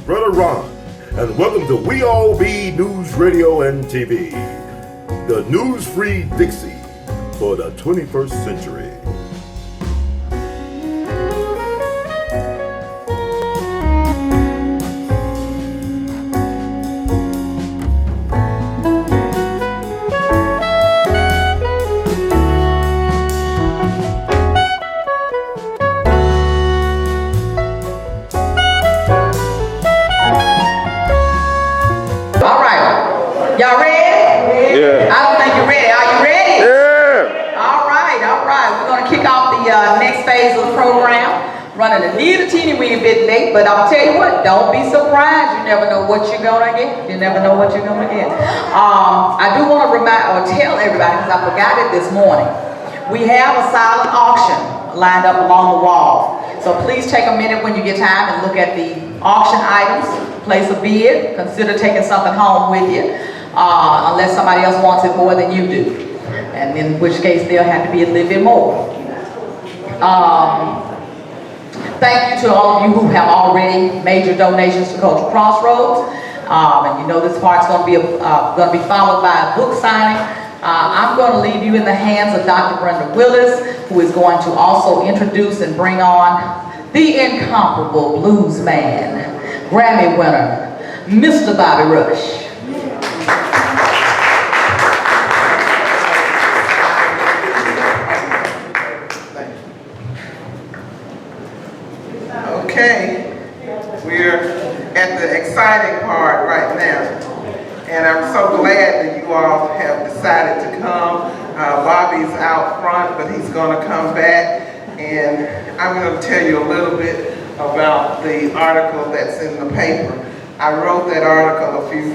Brother Ron, and welcome to We All Be News Radio and TV, the news-free Dixie for the 21st century. Y'all ready? Yeah. I don't think you're ready. Are you ready? Yeah. All right. We're going to kick off the next phase of the program. Running a little teeny weeny bit late, but I'll tell you what, don't be surprised. You never know what you're going to get. You never know what you're going to get. I do want to remind or tell everybody, because I forgot it this morning, we have a silent auction lined up along the wall. So please take a minute when you get time and look at the auction items, place a bid, consider taking something home with you. Unless somebody else wants it more than you do, and in which case they'll have to be a little bit more. Thank you to all of you who have already made your donations to Cultural Crossroads, and you know this part's going to be followed by a book signing. I'm going to leave you in the hands of Dr. Brenda Willis, who is going to also introduce and bring on the incomparable blues man, Grammy winner, Mr. Bobby Rush. Okay, we're at the exciting part right now, and I'm so glad that you all have decided to come. Bobby's out front, but he's going to come back, and I'm going to tell you a little bit about the article that's in the paper. I wrote that article a few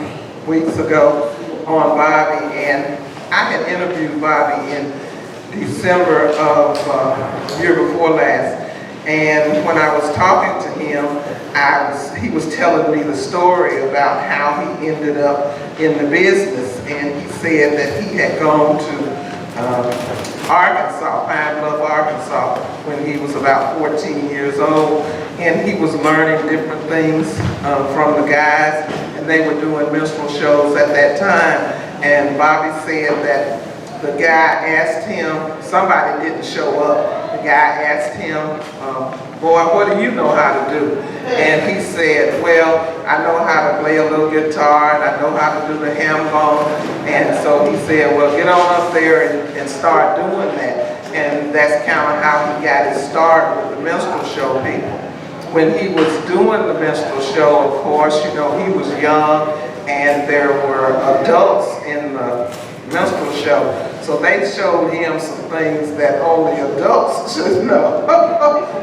weeks ago on Bobby, and I had interviewed Bobby in December of year before last. And when I was talking to him, he was telling me the story about how he ended up in the business. And he said that he had gone to Arkansas, Pine Bluff, Arkansas, when he was about 14 years old. And he was learning different things from the guys, and they were doing minstrel shows at that time. And Bobby said that the guy asked him, somebody didn't show up. The guy asked him, boy, what do you know how to do? And he said, well, I know how to play a little guitar, and I know how to do the ham bone. And so he said, well, get on up there and start doing that. And that's kind of how he got his start with the minstrel show people. When he was doing the minstrel show, of course, you know, he was young, and there were adults in the minstrel show. So they showed him some things that only adults should know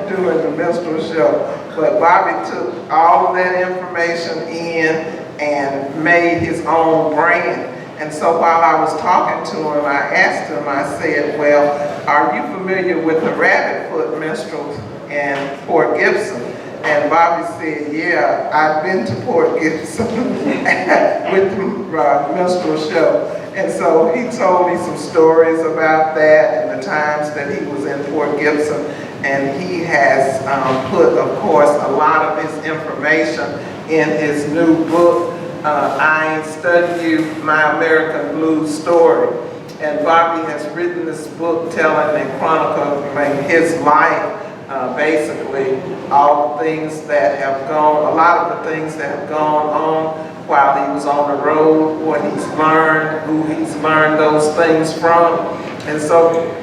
doing the minstrel show. But Bobby took all of that information in and made his own brand. And so while I was talking to him, I asked him, I said, well, are you familiar with the Rabbit Foot minstrels in Port Gibson? And Bobby said, yeah, I've been to Port Gibson with the minstrel show. And so he told me some stories about that and the times that he was in Port Gibson. And he has put, of course, a lot of his information in his new book, I Ain't Studying You, My American Blues Story. And Bobby has written this book telling and chronicling his life. Basically, all the things that have gone, a lot of the things that have gone on while he was on the road, what he's learned, who he's learned those things from. And so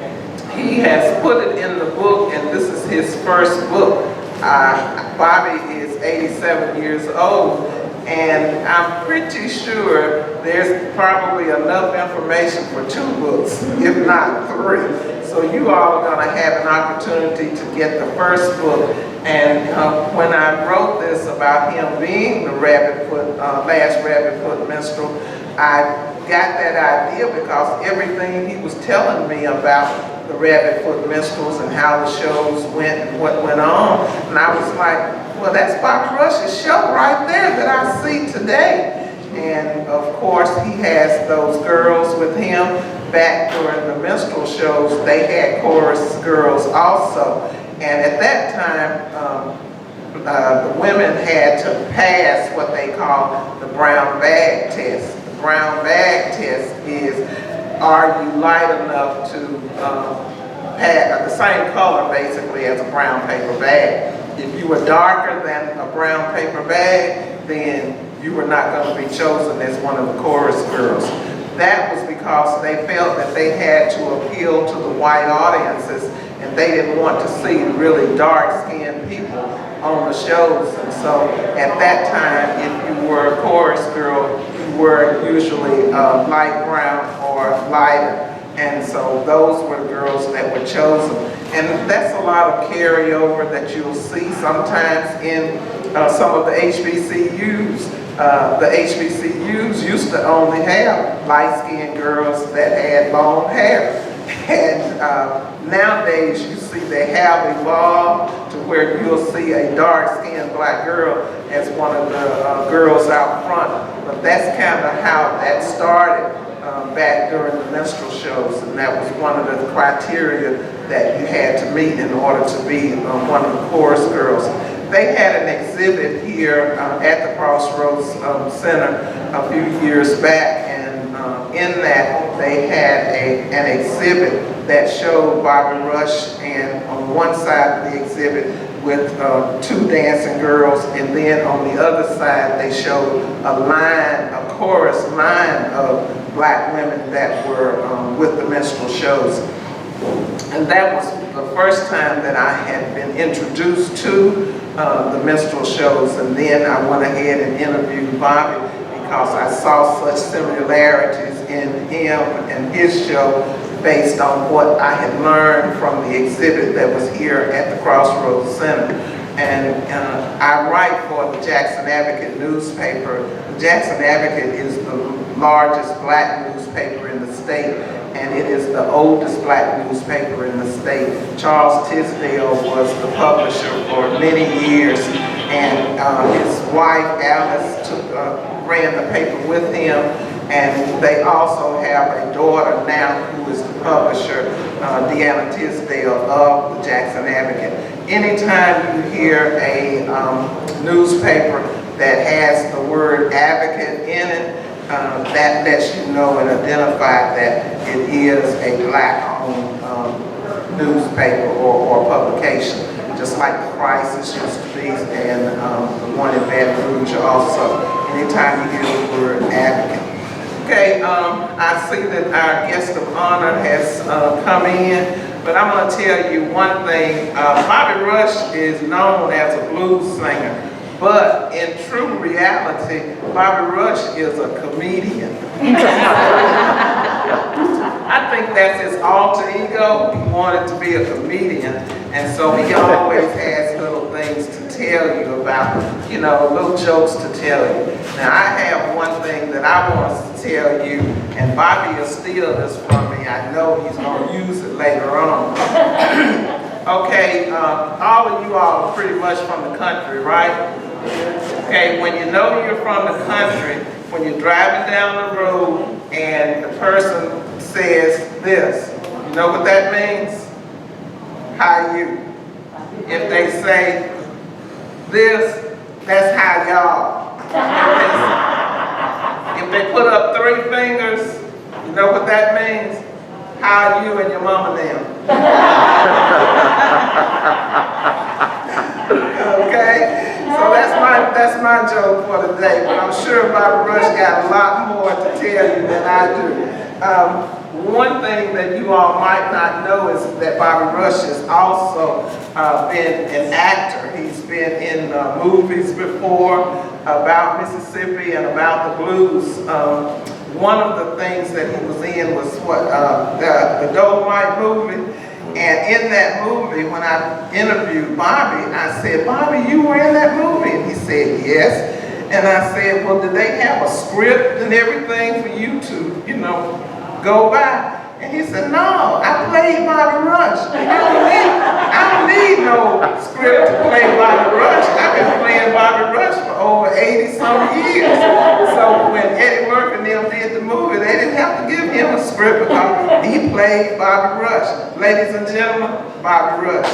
he has put it in the book, and this is his first book. Bobby is 87 years old, and I'm pretty sure there's probably enough information for 2 books, if not 3. So you all are going to have an opportunity to get the first book. And when I wrote this about him being the last Rabbit Foot minstrel, I got that idea because everything he was telling me about the Rabbit Foot minstrels and how the shows went and what went on, and I was like, well, that's Bobby Rush's show right there that I see today. And of course, he has those girls with him. Back during the minstrel shows, they had chorus girls also. And at that time, the women had to pass what they call the brown bag test. The brown bag test is, are you light enough to the same color basically as a brown paper bag. If you were darker than a brown paper bag, then you were not going to be chosen as one of the chorus girls. That was because they felt that they had to appeal to the white audiences, and they didn't want to see really dark-skinned people on the shows. And so at that time, if you were a chorus girl, you were usually light brown or lighter. And so those were the girls that were chosen. And that's a lot of carryover that you'll see sometimes in some of the HBCUs. The HBCUs used to only have light-skinned girls that had long hair. And nowadays you see they have evolved to where you'll see a dark-skinned black girl as one of the girls out front. But that's kind of how that started. Back during the minstrel shows, and that was one of the criteria that you had to meet in order to be one of the chorus girls. They had an exhibit here at the Crossroads Center a few years back, and in that they had an exhibit that showed Bobby Rush, and on one side of the exhibit with two dancing girls, and then on the other side they showed a chorus line of black women that were with the minstrel shows. And that was the first time that I had been introduced to the minstrel shows, and then I went ahead and interviewed Bobby because I saw such similarities in him and his show based on what I had learned from the exhibit that was here at the Crossroads Center. And I write for the Jackson Advocate newspaper. The Jackson Advocate is the largest black newspaper in the state, and it is the oldest black newspaper in the state. Charles Tisdale was the publisher for many years, and his wife Alice ran the paper with him, and they also have a daughter now who is the publisher, Deanna Tisdale of the Jackson Advocate. Anytime you hear a newspaper that has the word advocate in it, that lets you know and identify that it is a black-owned newspaper or publication, just like the Crisis used to be, and the one in Baton Rouge also. Anytime you hear the word advocate. Okay, I see that our guest of honor has come in, but I'm going to tell you one thing. Bobby Rush is known as a blues singer, but in true reality, Bobby Rush is a comedian. I think that's his alter ego. He wanted to be a comedian, and so he always has little things to tell you about, you know, little jokes to tell you. Now, I have one thing that I want to tell you, and Bobby will steal this from me. I know he's going to use it later on. Okay, all of you all are pretty much from the country, right? Okay, when you know you're from the country, when you're driving down the road and the person says this, you know what that means? How you. If they say this, that's how y'all. If they put up 3 fingers, you know what that means? How you and your mama them. Okay? So that's my joke for today, but I'm sure Bobby Rush got a lot more to tell you than I do. One thing that you all might not know is that Bobby Rush has also been an actor. He's been in movies before about Mississippi and about the blues. One of the things that he was in was the Dolomite movie. And in that movie, when I interviewed Bobby, I said, Bobby, you were in that movie? And he said, yes. And I said, well, did they have a script and everything for you to, you know, go by? And he said, no, I played Bobby Rush. I don't need no script to play Bobby Rush. I've been playing Bobby Rush for over 80-some years. So when Eddie Murphy and them did the movie, they didn't have to give him a script because he played Bobby Rush. Ladies and gentlemen, Bobby Rush.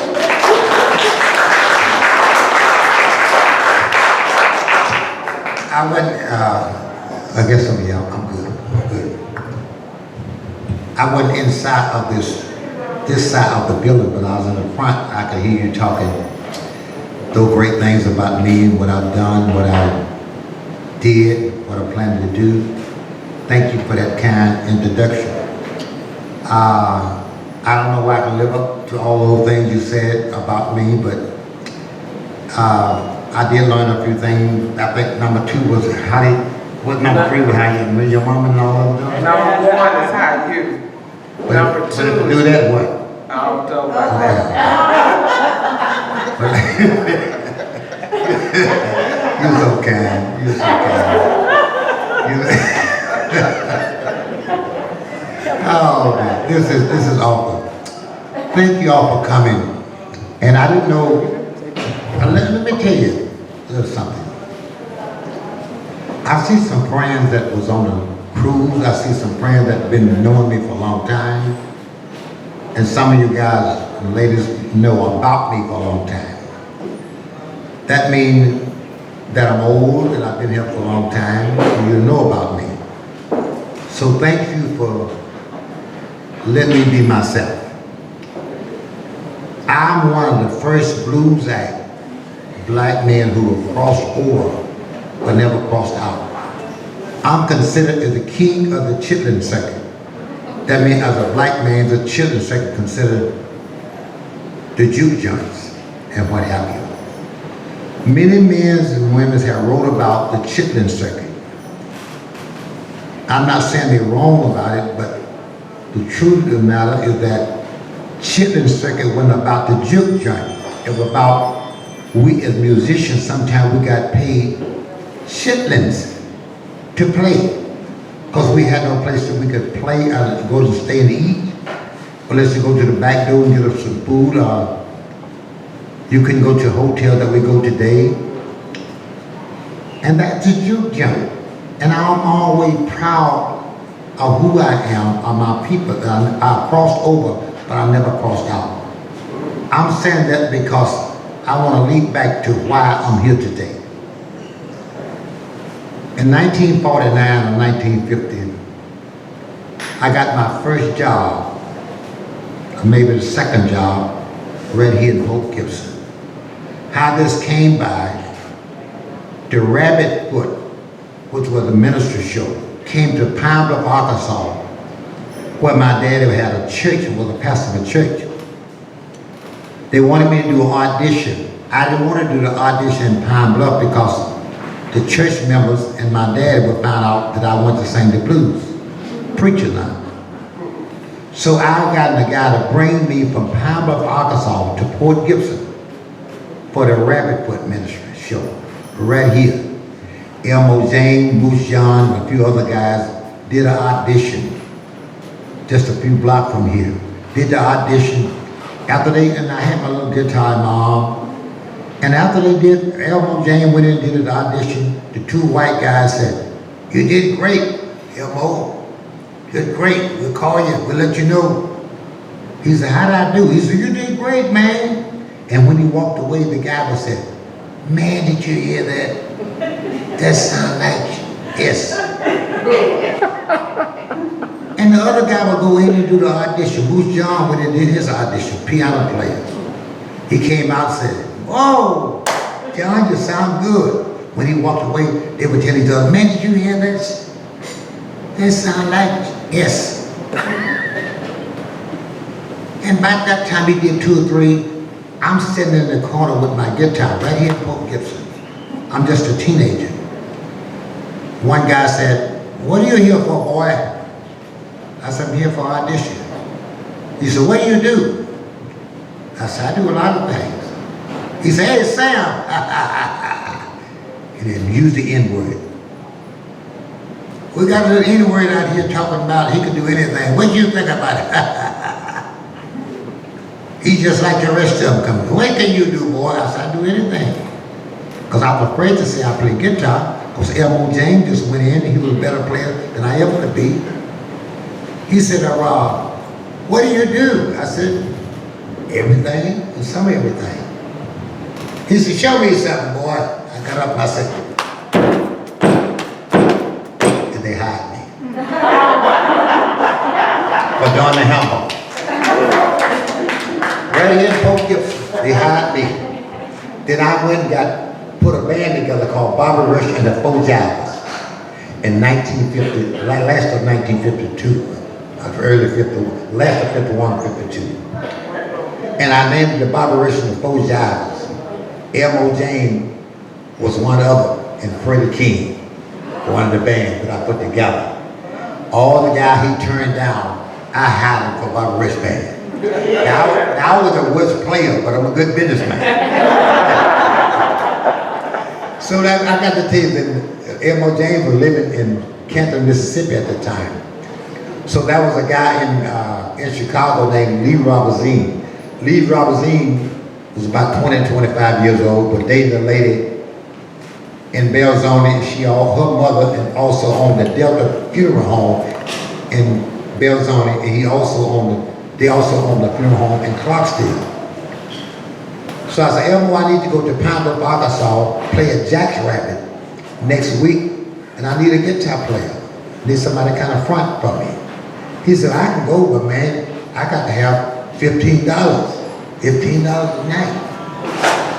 I went, I guess some of y'all, I'm good, I'm good. I wasn't inside of this side of the building, but I was in the front. I could hear you talking those great things about me, what I've done, what I did, what I plan to do. Thank you for that kind introduction. I don't know why I can live up to all those things you said about me, but I did learn a few things. I think number 2 was what number 3 was how you, your mom and all of them? Number 1 is how you. Number 2 is... Do that what? I don't know about that. You're so kind. You're so kind. Oh man, this is awful. Thank you all for coming. And I didn't know. Let me tell you something. I see some friends that was on a cruise. I see some friends that have been knowing me for a long time. And some of you guys and ladies know about me for a long time. That means that I'm old and I've been here for a long time, and you know about me. So thank you for letting me be myself. I'm one of the first blues act black men who have crossed over but never crossed out. I'm considered as the king of the chitlin circuit. That means as a black man, the chitlin circuit considered the juke joints and what have you. Many men and women have wrote about the chitlin circuit. I'm not saying they're wrong about it, but the truth of the matter is that chitlin circuit wasn't about the juke joint. It was about we as musicians, sometimes we got paid chitlins to play. Because we had no place that we could play or go to stay and eat. Unless you go to the back door and get us some food, or you couldn't go to a hotel that we go today. And that's a juke joint. And I'm always proud of who I am, of my people. I crossed over, but I never crossed out. I'm saying that because I want to lead back to why I'm here today. In 1949 or 1950, I got my first job, or maybe the second job, right here in Hope Gibson. How this came by, the Rabbit Foot, which was a ministry show, came to Pine Bluff, Arkansas, where my daddy had a church and was a pastor of a church. They wanted me to do an audition. I didn't want to do the audition in Pine Bluff because the church members and my dad would find out that I went to sing the blues, preacher now. So I got a guy to bring me from Pine Bluff, Arkansas to Port Gibson for the Rabbit Foot ministry show, right here. A.L.L, James, Moose John, and a few other guys did an audition just a few blocks from here. Did the audition. After and I had my little guitar in my arm. And after they did, A.L.L, James went in and did the audition. The 2 white guys said, "You did great, A.L.L. You did great. We'll call you. We'll let you know." He said, "How did I do?" He said, "You did great, man." And when he walked away, the guy was said, "Man, did you hear that? That sound like yes." And the other guy would go in and do the audition. Moose John went in and did his audition, piano player. He came out and said, "Whoa, John, you sound good." When he walked away, they would tell each other, "Man, did you hear this? That sound like yes." And by that time he did 2 or 3, I'm sitting in the corner with my guitar right here in Port Gibson. I'm just a teenager. One guy said, "What are you here for, boy?" I said, "I'm here for audition." He said, "What do you do?" I said, "I do a lot of things." He said, "Hey, Sam." He didn't use the N-word. "We got an N-word out here talking about he could do anything. What do you think about it?" He's just like the rest of them coming. "What can you do, boy?" I said, "I do anything." Because I was afraid to say I play guitar. Because A.L.L James just went in and he was a better player than I ever could be. He said, "What do you do?" I said, "Everything and some everything." He said, "Show me something, boy." I got up and I said, they hired me. For doing the hamburger. Right here in Fort Gibson, they hired me. Then I went and put a band together called Bobby Rush and the Four Jivers in 1950, last of 1952, early 51, last of 51 and 52. And I named it the Bobby Rush and the Four Jivers. A.L.L. James was one of them, and Freddie King, one of the bands that I put together. All the guys he turned down, I hired him for Bobby Rush band. Now I was a worst player, but I'm a good businessman. So that, I got to tell you that A.L.L. James was living in Canton, Mississippi at the time. So that was a guy in Chicago named Lee Robazine. Lee Robazine was about 20, 25 years old, but dated a lady in Belzoni. Her mother and also owned the Delta Funeral Home in Belzoni, and they also owned the funeral home in Clarksville. So I said, Elmo, I need to go to Pine Bluff, Arkansas, play a jackrabbit next week, and I need a guitar player. Need somebody kind of front for me. He said, I can go, but man, I got to have $15 a night.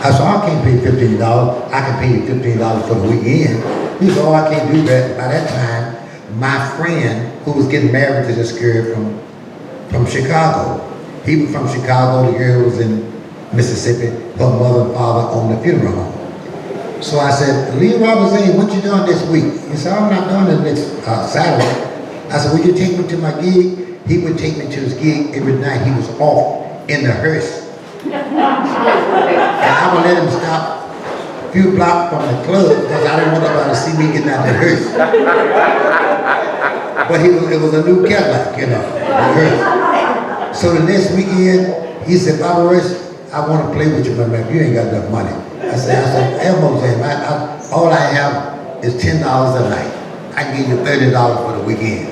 I said, I can't pay $15. I can pay you $15 for the weekend. He said, oh, I can't do that. By that time, my friend, who was getting married to this girl from Chicago, he was from Chicago, the girl was in Mississippi, her mother and father owned the funeral home. So I said, Lee Robinson, what you doing this week? He said, I'm not doing it next Saturday. I said, will you take me to my gig? He would take me to his gig every night. He was off in the hearse. And I would let him stop a few blocks from the club because I didn't want nobody to see me getting out the hearse. But it was a new Cadillac, the hearse. So the next weekend, he said, Bobby Rush, I want to play with you, but man, you ain't got enough money. I said, Elmo, all I have is $10 a night. I can give you $30 for the weekend.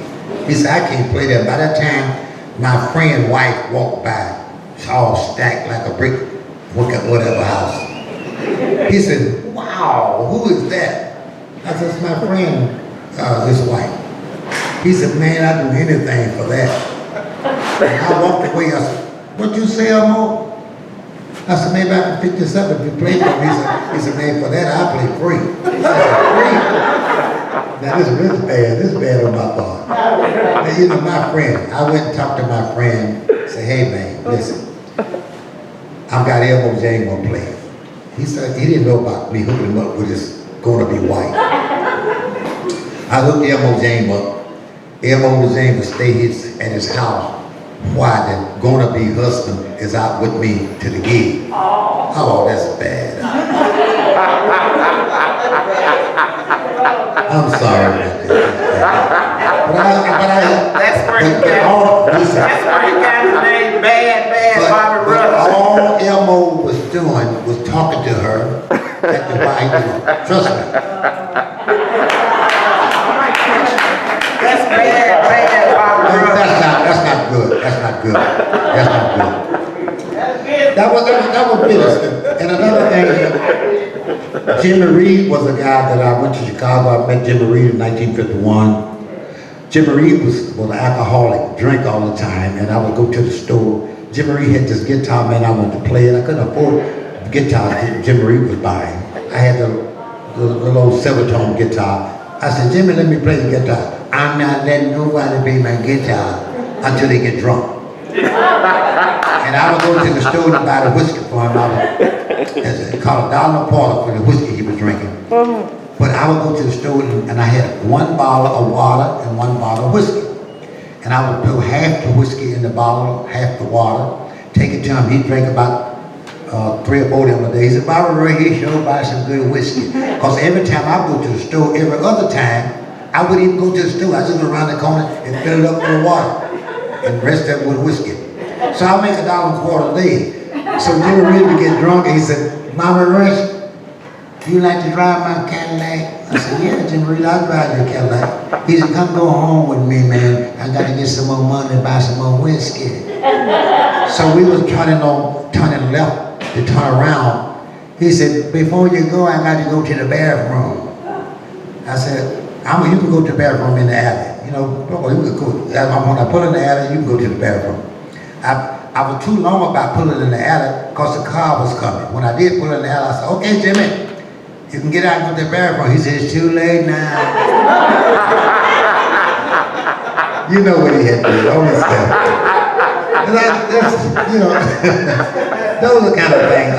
He said, I can't play that. By that time, my friend's wife walked by, all stacked like a brick, whatever house. He said, wow, who is that? I said, it's my friend, his wife. He said, man, I'd do anything for that. And I walked away, I said, what you say, Elmo? I said, maybe I can pick this up if you play for me. He said, man, for that, I play free. I said, free? Now, this is bad on my part. Now, my friend, I went and talked to my friend, said, hey, man, listen, I've got A.L.L. James gonna play. He said, he didn't know about me hooking him up with his Gonna Be White. I hooked A.L.L. James up. A.L.L. James would stay at his house while the Gonna Be husband is out with me to the gig. Oh, that's bad. I'm sorry about that. That's where you got the name Bad Bobby Rush. All Elmo was doing was talking to her at the White. Trust me. That's bad Bobby Rush. That's not good. That was business. And another thing, Jimmy Reed was a guy that I went to Chicago. I met Jimmy Reed in 1951. Jimmy Reed was an alcoholic, drank all the time, and I would go to the store. Jimmy Reed had this guitar, man, I wanted to play it. I couldn't afford the guitar that Jimmy Reed was buying. I had the little old silver-tone guitar. I said, Jimmy, let me play the guitar. I'm not letting nobody play my guitar until they get drunk. And I would go to the store and buy the whiskey for him. It called $1 a porter for the whiskey he was drinking. But I would go to the store and I had 1 bottle of water and 1 bottle of whiskey. And I would put half the whiskey in the bottle, half the water, take it to him. He'd drink about 3 or 4 of them a day. He said, Bobby, right here, sure buy some good whiskey. Because every time I go to the store, every other time, I wouldn't even go to the store. I just go around the corner and fill it up with water and rest up with whiskey. So I make $1.25 a day. So Jimmy Reed would get drunk and he said, Mama Rush, you like to drive my Cadillac? I said, yeah, Jimmy Reed, I'll drive your Cadillac. He said, come go home with me, man. I got to get some more money to buy some more whiskey. So we was turning left to turn around. He said, before you go, I got to go to the bathroom. I said, You can go to the bathroom in the alley. You know, you can go, when I pull in the alley, you can go to the bathroom. I was too long about pulling in the alley because the car was coming. When I did pull in the alley, I said, okay, Jimmy, you can get out and go to the bathroom. He said, it's too late now. You know what he had to do, all this stuff. You know, those are kind of things.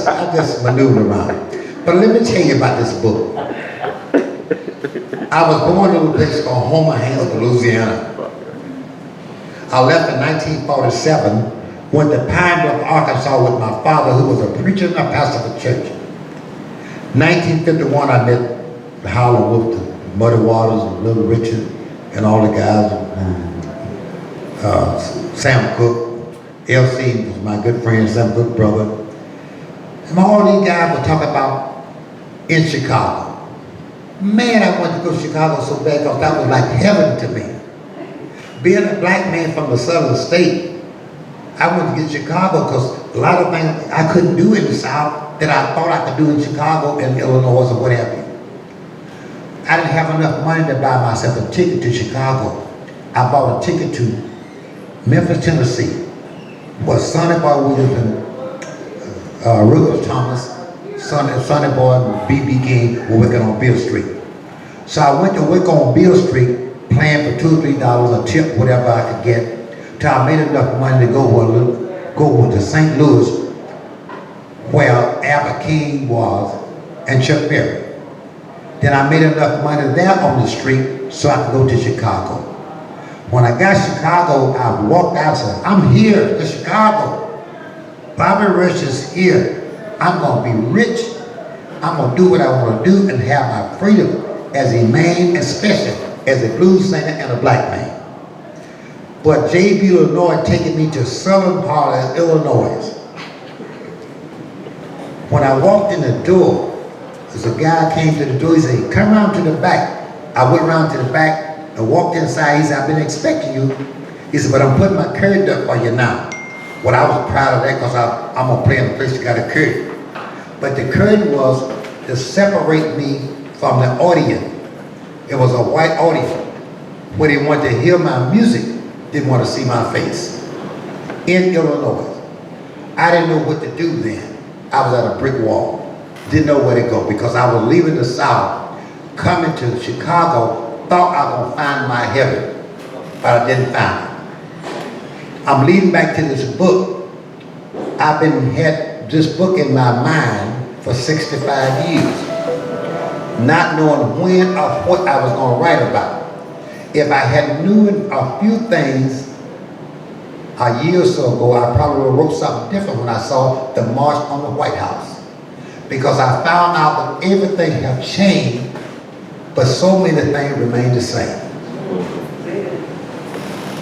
I just maneuver around. But let me tell you about this book. I was born in a place called Homer Hills, Louisiana. I left in 1947, went to Pine Bluff, Arkansas with my father, who was a preacher and a pastor of a church. 1951, I met Howlin' Wolf, the Muddy Waters, and Little Richard, and all the guys, Sam Cooke. L.C. was my good friend, Sam Cooke brother. And all these guys would talk about in Chicago. Man, I wanted to go to Chicago so bad because that was like heaven to me. Being a black man from the southern state, I wanted to get to Chicago because a lot of things I couldn't do in the South that I thought I could do in Chicago and Illinois or what have you. I didn't have enough money to buy myself a ticket to Chicago. I bought a ticket to Memphis, Tennessee, where Sonny Boy Williams and Rufus Thomas, Sonny Boy and B.B. King were working on Beale Street. So I went to work on Beale Street, playing for $2 or $3 a tip, whatever I could get, till I made enough money to go to St. Louis, where Albert King was, and Chuck Berry. Then I made enough money there on the street so I could go to Chicago. When I got to Chicago, I walked out and said, I'm here in Chicago. Bobby Rush is here. I'm gonna be rich. I'm gonna do what I wanna do and have my freedom as a man, especially as a blues singer and a black man. But J.B. Illinois taking me to southern part of Illinois. When I walked in the door, there's a guy came to the door, he said, come around to the back. I went around to the back and walked inside. He said, I've been expecting you. He said, but I'm putting my curtain up for you now. Well, I was proud of that because I'm gonna play in a place that got a curtain. But the curtain was to separate me from the audience. It was a white audience. When they wanted to hear my music, didn't want to see my face. In Illinois. I didn't know what to do then. I was at a brick wall. Didn't know where to go because I was leaving the South, coming to Chicago, thought I was gonna find my heaven, but I didn't find it. I'm leading back to this book. I've had this book in my mind for 65 years, not knowing when or what I was gonna write about. If I had knew a few things a year or so ago, I probably would have wrote something different when I saw the march on the White House. Because I found out that everything had changed, but so many things remain the same.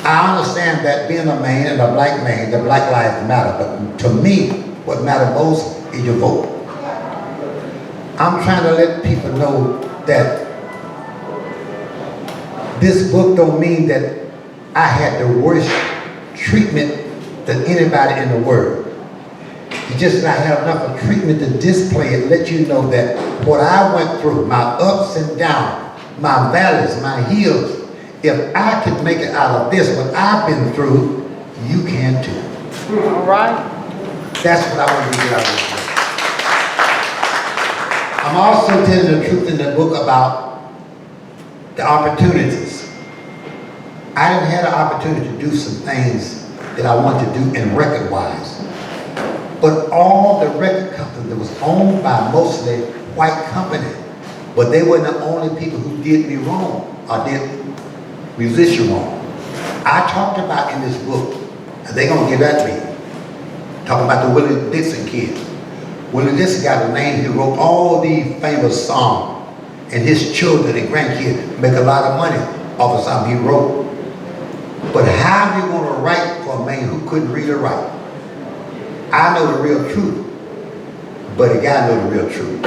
I understand that being a man and a black man, the black lives matter, but to me, what matters most is your vote. I'm trying to let people know that this book don't mean that I had the worst treatment than anybody in the world. It's just that I had enough of treatment to display it, let you know that what I went through, my ups and downs, my valleys, my hills, if I could make it out of this, what I've been through, you can too. All right. That's what I want to get out of this book. I'm also telling the truth in the book about the opportunities. I didn't have the opportunity to do some things that I wanted to do in record-wise. But all the record companies that was owned by mostly white companies, but they weren't the only people who did me wrong or did musician wrong. I talked about in this book, and they're gonna give that to me, talking about the Willie Dixon kid. Willie Dixon got a name, he wrote all these famous songs, and his children and grandkids make a lot of money off of something he wrote. But how are you gonna write for a man who couldn't read or write? I know the real truth, but a guy know the real truth.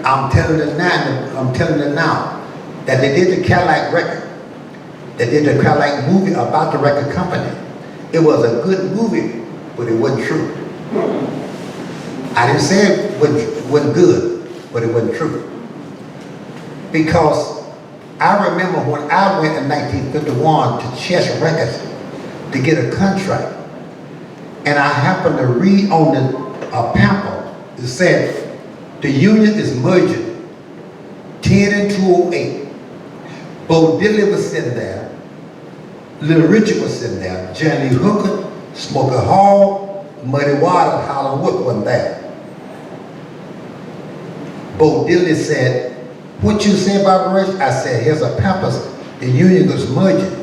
I'm telling them now that they did the Cadillac record. They did the Cadillac movie about the record company. It was a good movie, but it wasn't true. I didn't say it wasn't good, but it wasn't true. Because I remember when I went in 1951 to Chess Records to get a contract, and I happened to read on a pamphlet that said, the union is merging 10 and 208. Bo Diddley was sitting there, Little Richard was sitting there, Johnny Hooker, Smoker Hall, Muddy Water, Holland Wood wasn't there. Bo Diddley said, what you say, Barbara Rush? I said, here's a pamphlet. The union was merging.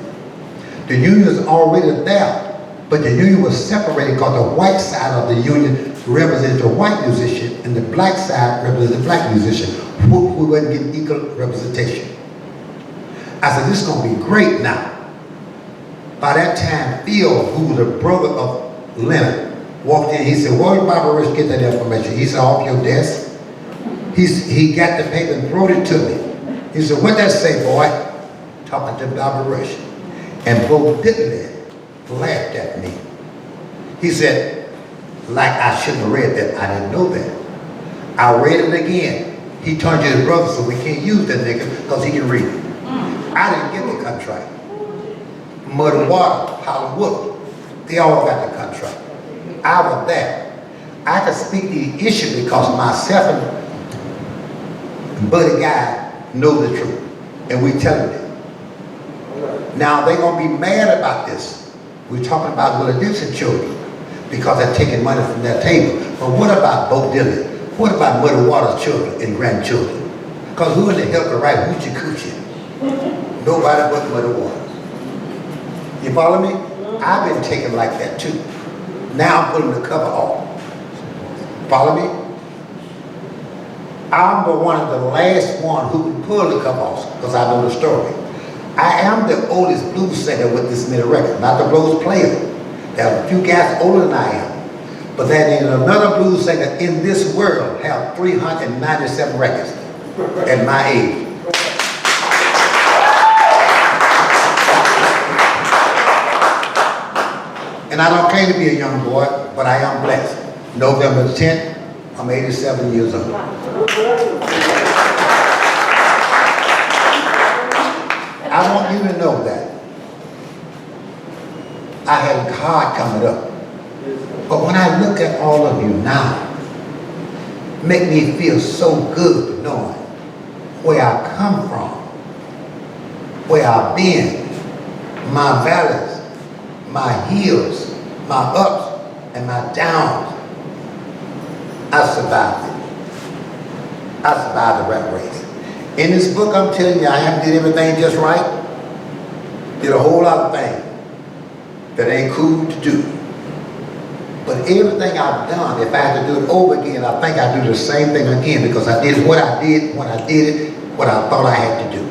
The union was already there, but the union was separated because the white side of the union represented the white musician and the black side represented the black musician, who wasn't getting equal representation. I said, this is going to be great now. By that time, Phil, who was the brother of Leonard, walked in. He said, where did Barbara Rush get that information? He said, off your desk. He got the paper and brought it to me. He said, what that say, boy? Talking to Barbara Rush. And Bo Diddley laughed at me. He said, like I shouldn't have read that. I didn't know that. I read it again. He turned to his brother, so we can't use that nigga because he can read it. I didn't get the contract. Muddy Water, Hollywood, they all got the contract. I was there. I could speak the issue because myself and Buddy Guy know the truth, and we telling it. Now they're gonna be mad about this. We're talking about Willie Dixon children because they're taking money from their table. But what about Bo Diddley? What about Muddy Water's children and grandchildren? Because who in the hell can write hoochie coochie? Nobody but Muddy Water. You follow me? I've been taken like that too. Now I'm putting the cover off. Follow me? I'm the one of the last one who can pull the cover off because I know the story. I am the oldest blues singer with this many records, not the blues player. There are a few guys older than I am. But there ain't another blues singer in this world have 397 records at my age. And I don't claim to be a young boy, but I am blessed. November 10th, I'm 87 years old. I want you to know that I had a card coming up. But when I look at all of you now, make me feel so good knowing where I come from, where I've been, my valleys, my hills, my ups, and my downs. I survived it. I survived the rat race. In this book, I'm telling you, I haven't did everything just right. Did a whole lot of things that ain't cool to do. But everything I've done, if I had to do it over again, I think I'd do the same thing again because I did what I did when I did it, what I thought I had to do.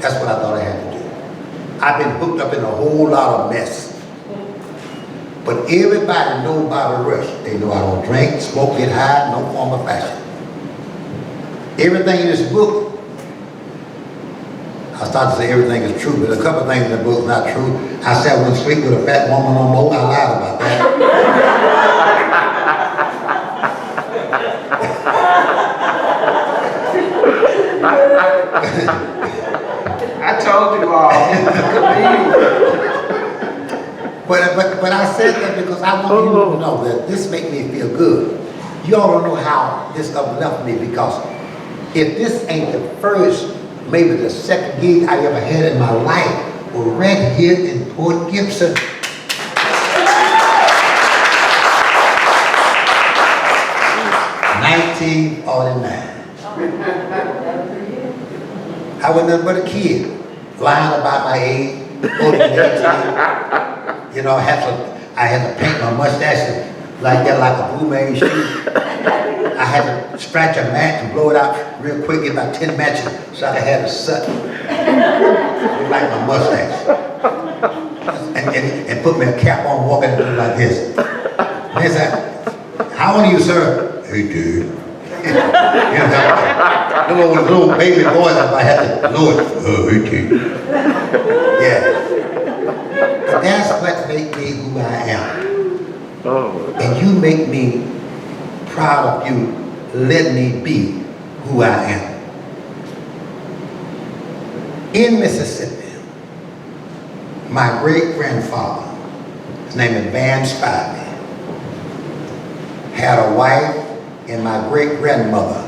That's what I thought I had to do. I've been hooked up in a whole lot of mess. But everybody knows Bobby Rush. They know I don't drink, smoke, get high, no form of fashion. Everything in this book, I started to say everything is true, but a couple of things in the book is not true. I said I wouldn't sleep with a fat woman no more. I lied about that. I told you all. But I said that because I want you to know that this makes me feel good. You all don't know how this uplifted me because if this ain't the first, maybe the second gig I ever had in my life was right here in Port Gibson. $19.49. I was nothing but a kid, lying about my age, older than 18. You know, I had to paint my mustache like that, like a Blue Man shoe. I had to scratch a match and blow it out real quick, get about 10 matches so I could have a sut. Like my mustache. And put me a cap on, walking into it like this. And they said, how old are you, sir? Hey, dude. You know, little baby boys, if I had to blow it. Oh, hey, dude. Yeah. But that's what makes me who I am. And you make me proud of you, let me be who I am. In Mississippi, my great-grandfather, his name is Van Spivey, had a wife and my great-grandmother.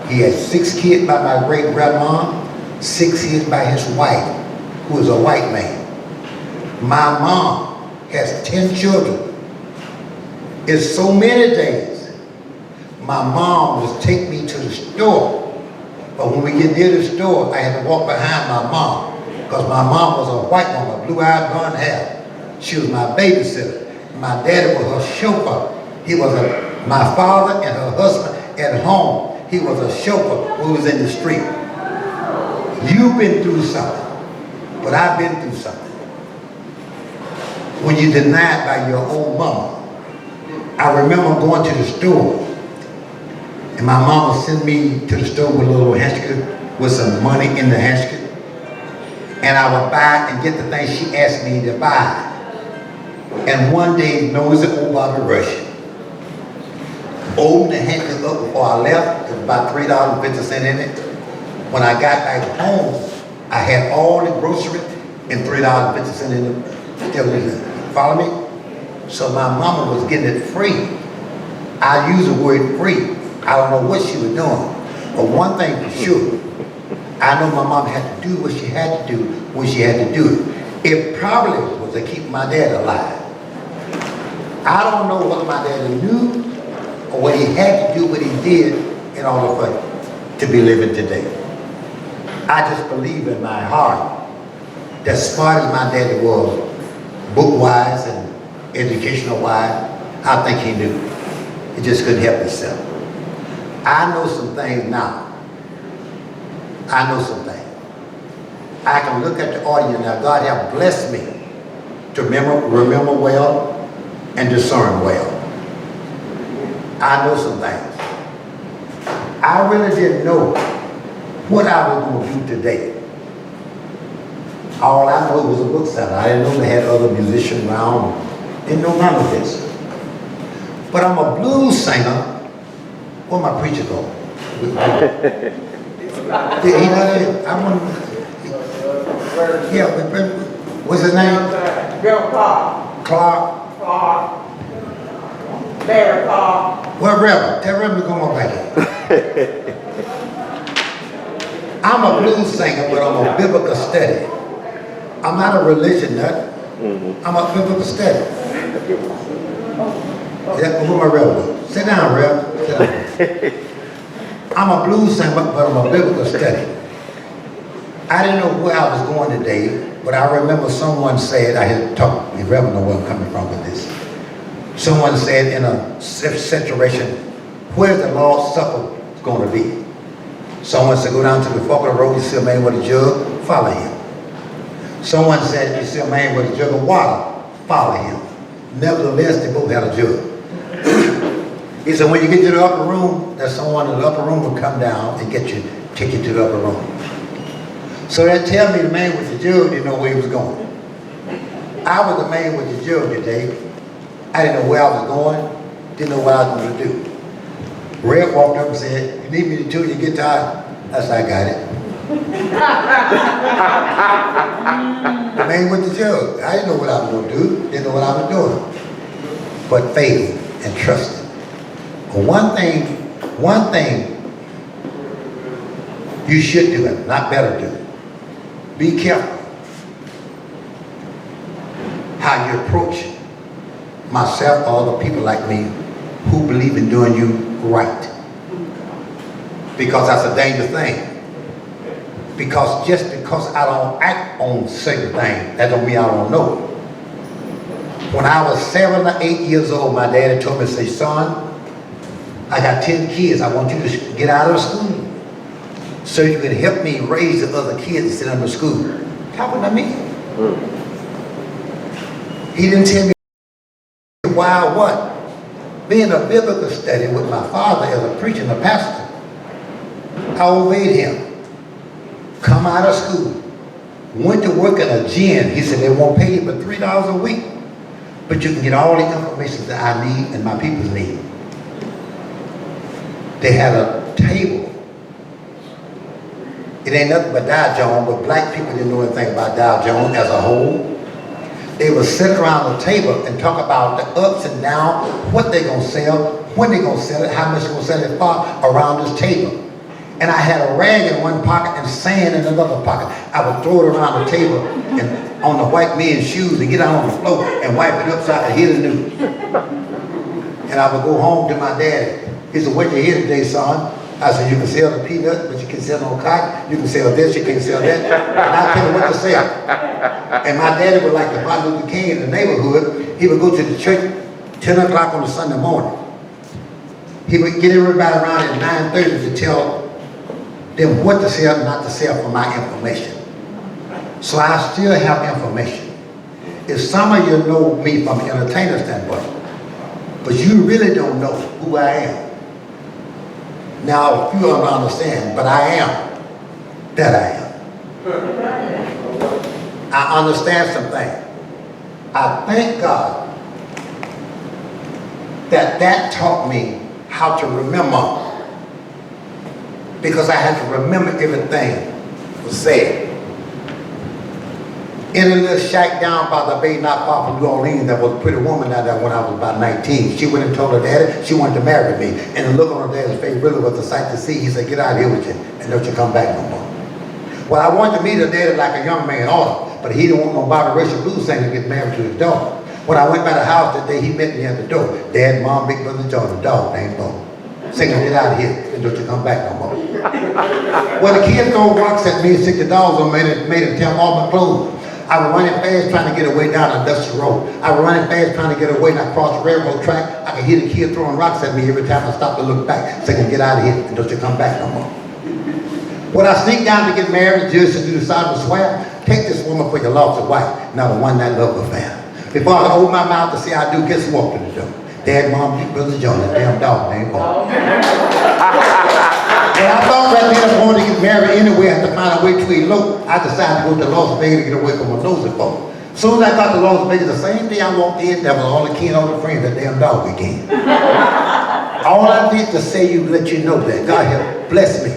He had 6 kids by my great-grandma, 6 kids by his wife, who is a white man. My mom has 10 children. It's so many days. My mom would take me to the store. But when we get near the store, I had to walk behind my mom. Because my mom was a white woman, blue-eyed, blonde hair. She was my babysitter. My daddy was her chauffeur. He was my father and her husband at home. He was a chauffeur who was in the street. You've been through something, but I've been through something. When you're denied by your own mama. I remember going to the store, and my mama sent me to the store with a little handkerchief with some money in the handkerchief. And I would buy and get the things she asked me to buy. And one day, nosy old Bobby Rush opened the handkerchief up before I left. There was about $3.50 in it. When I got back home, I had all the groceries and $3.50 in it. Still in it. Follow me? So my mama was getting it free. I use the word free. I don't know what she was doing. But one thing for sure, I know my mom had to do what she had to do when she had to do it. It probably was to keep my dad alive. I don't know what my dad knew or what he had to do, what he did in order for him to be living today. I just believe in my heart that smart as my daddy was, book-wise and educational-wise, I think he knew. He just couldn't help himself. I know some things now. I know some things. I can look at the audience now. God have blessed me to remember well and discern well. I know some things. I really didn't know what I was going to do today. All I know was a book seller. I didn't know they had other musicians around. Didn't know none of this. But I'm a blues singer. Where my preacher go? What's his name? Bill Clark. Clark. Barry Clark. Well, Reverend, tell Reverend to come on back here. I'm a blues singer, but I'm a biblical study. I'm not a religion nut. I'm a biblical study. Where my Reverend? Sit down, Reverend. Sit down. I'm a blues singer, but I'm a biblical study. I didn't know where I was going today, but I remember someone said, I had talked, the Reverend know where I'm coming from with this. Someone said in a situation, where's the Lord's Supper going to be? Someone said, go down to the fork of the road, you see a man with a jug, follow him. Someone said, you see a man with a jug of water, follow him. Nevertheless, they both had a jug. He said, when you get to the upper room, there's someone in the upper room will come down and take you to the upper room. So that tell me the man with the jug didn't know where he was going. I was the man with the jug today. I didn't know where I was going, didn't know what I was going to do. Red walked up and said, you need me to do your guitar? I said, I got it. The man with the jug. I didn't know what I was going to do, didn't know what I was doing. But faith and trusting. But one thing you should do it, not better do it. Be careful how you approach myself or other people like me who believe in doing you right. Because that's a dangerous thing. Because just because I don't act on certain things, that don't mean I don't know. When I was 7 or 8 years old, my daddy told me, say, son, I got 10 kids. I want you to get out of school so you can help me raise the other kids and send them to school. How would I mean? He didn't tell me why or what. Being a biblical study with my father as a preacher and a pastor, I obeyed him. Come out of school. Went to work in a gym. He said they won't pay you but $3 a week. But you can get all the information that I need and my people's need. They had a table It ain't nothing but Dow Jones, but black people didn't know anything about Dow Jones as a whole. They would sit around the table and talk about the ups and downs, what they gonna sell, when they gonna sell it, how much they gonna sell it for around this table. And I had a rag in one pocket and sand in another pocket. I would throw it around the table and on the white men's shoes and get out on the floor and wipe it up so I could hear the news. And I would go home to my daddy. He said, what you hear today, son? I said, you can sell the peanut, but you can sell no cotton. You can sell this, you can't sell that. And I'll tell you what to sell. And my daddy would like the Martin Luther King in the neighborhood. He would go to the church 10 o'clock on a Sunday morning. He would get everybody around at 9:30 to tell them what to sell and not to sell for my information. So I still have information. If some of you know me from an entertainer standpoint, but you really don't know who I am. Now, a few don't understand, but I am that I am. I understand something. I thank God that taught me how to remember, because I had to remember everything was said. In a little shack down by the bay, not far from New Orleans, there was a pretty woman out there when I was about 19. She went and told her daddy she wanted to marry me. And the look on her daddy's face really was a sight to see. He said, get out of here with you and don't you come back no more. Well, I wanted to meet her daddy like a young man ought, but he didn't want no biracial blues singer to get married to his daughter. When I went by the house that day, he met me at the door. Dad, mom, big brother, John, the dog named Bo. Singing, get out of here and don't you come back no more. Well, the kids throw rocks at me and stick the dogs on me and made them tear all my clothes. I was running fast trying to get away down a dusty road. I was running fast trying to get away and I crossed the railroad track. I could hear the kids throwing rocks at me every time I stopped to look back, saying, get out of here and don't you come back no more. When I sneaked down to get married, the judge said, you decided to swear, take this woman for your lawful wife, not a one-night love affair. Before I opened my mouth to say I do, guess who walked in the door? Dad, mom, big brother John, that damn dog named Bo. When I thought right then I wanted to get married anyway, I had to find a way to elope. I decided to go to Las Vegas to get away from my nosy folk. As soon as I got to Las Vegas, the same day I walked in, there was all the kids, all the friends, that damn dog again. All I did to say you, let you know that God has blessed me.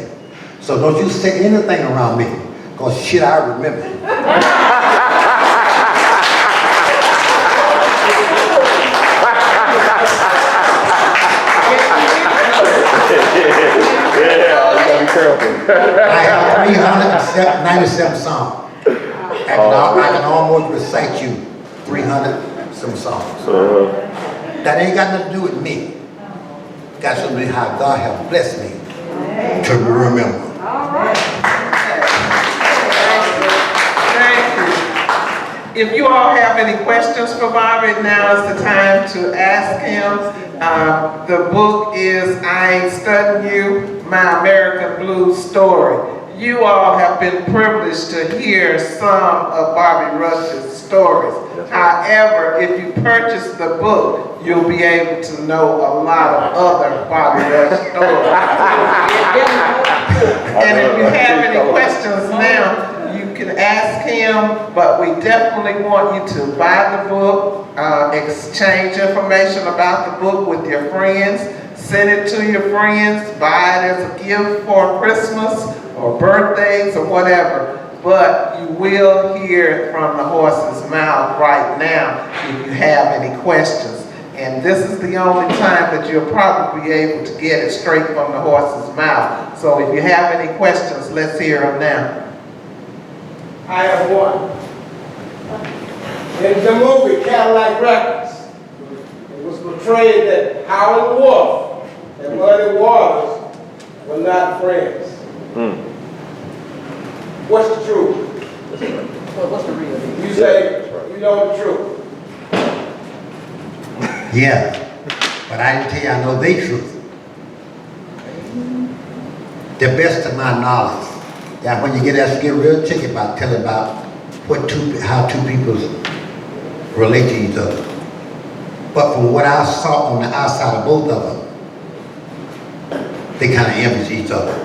So don't you say anything around me, because shit, I remember. I have 397 songs. I can almost recite you 300 some songs. That ain't got nothing to do with me. Got something to do with how God has blessed me to remember. Thank you. If you all have any questions for Bobby, now is the time to ask him. The book is I Ain't Studdin' You, My American Blues Story. You all have been privileged to hear some of Bobby Rush's stories. However, if you purchase the book, you'll be able to know a lot of other Bobby Rush stories. And if you have any questions now, you can ask him, but we definitely want you to buy the book, exchange information about the book with your friends, send it to your friends, buy it as a gift for Christmas or birthdays or whatever. But you will hear it from the horse's mouth right now if you have any questions. And this is the only time that you'll probably be able to get it straight from the horse's mouth. So if you have any questions, let's hear them now. I have one. In the movie Cadillac Records, it was portrayed that Howlin' Wolf and Muddy Waters were not friends. What's the truth? What's the real? You say you know the truth. Yeah, but I didn't tell you I know the truth. The best of my knowledge. Yeah, when you get asked to get real chicken about telling about how two people relate to each other. But from what I saw on the outside of both of them, they kind of envy each other.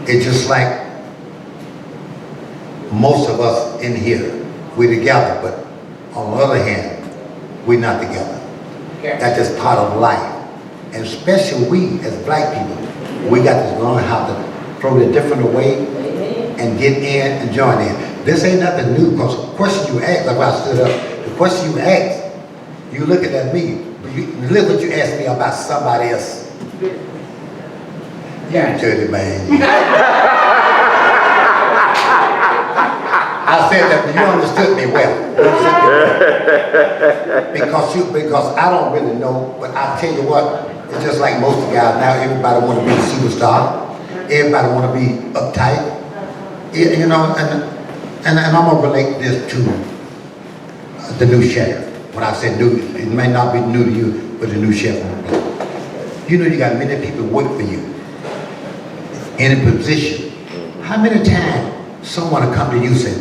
It's just like most of us in here, we're together, but on the other hand, we're not together. That's just part of life. And especially we as black people, we got to learn how to throw the different away and get in and join in. This ain't nothing new, because the question you asked, like when I stood up, the question you asked, you looking at me, but look what you asked me about somebody else. You dirty man. I said that, but you understood me well. Because I don't really know, but I tell you what, it's just like most of the guys now, everybody want to be a superstar. Everybody want to be uptight. You know, and I'm going to relate this to the new sheriff. When I say new, it may not be new to you, but the new sheriff. You know you got many people work for you in a position. How many times someone will come to you and say,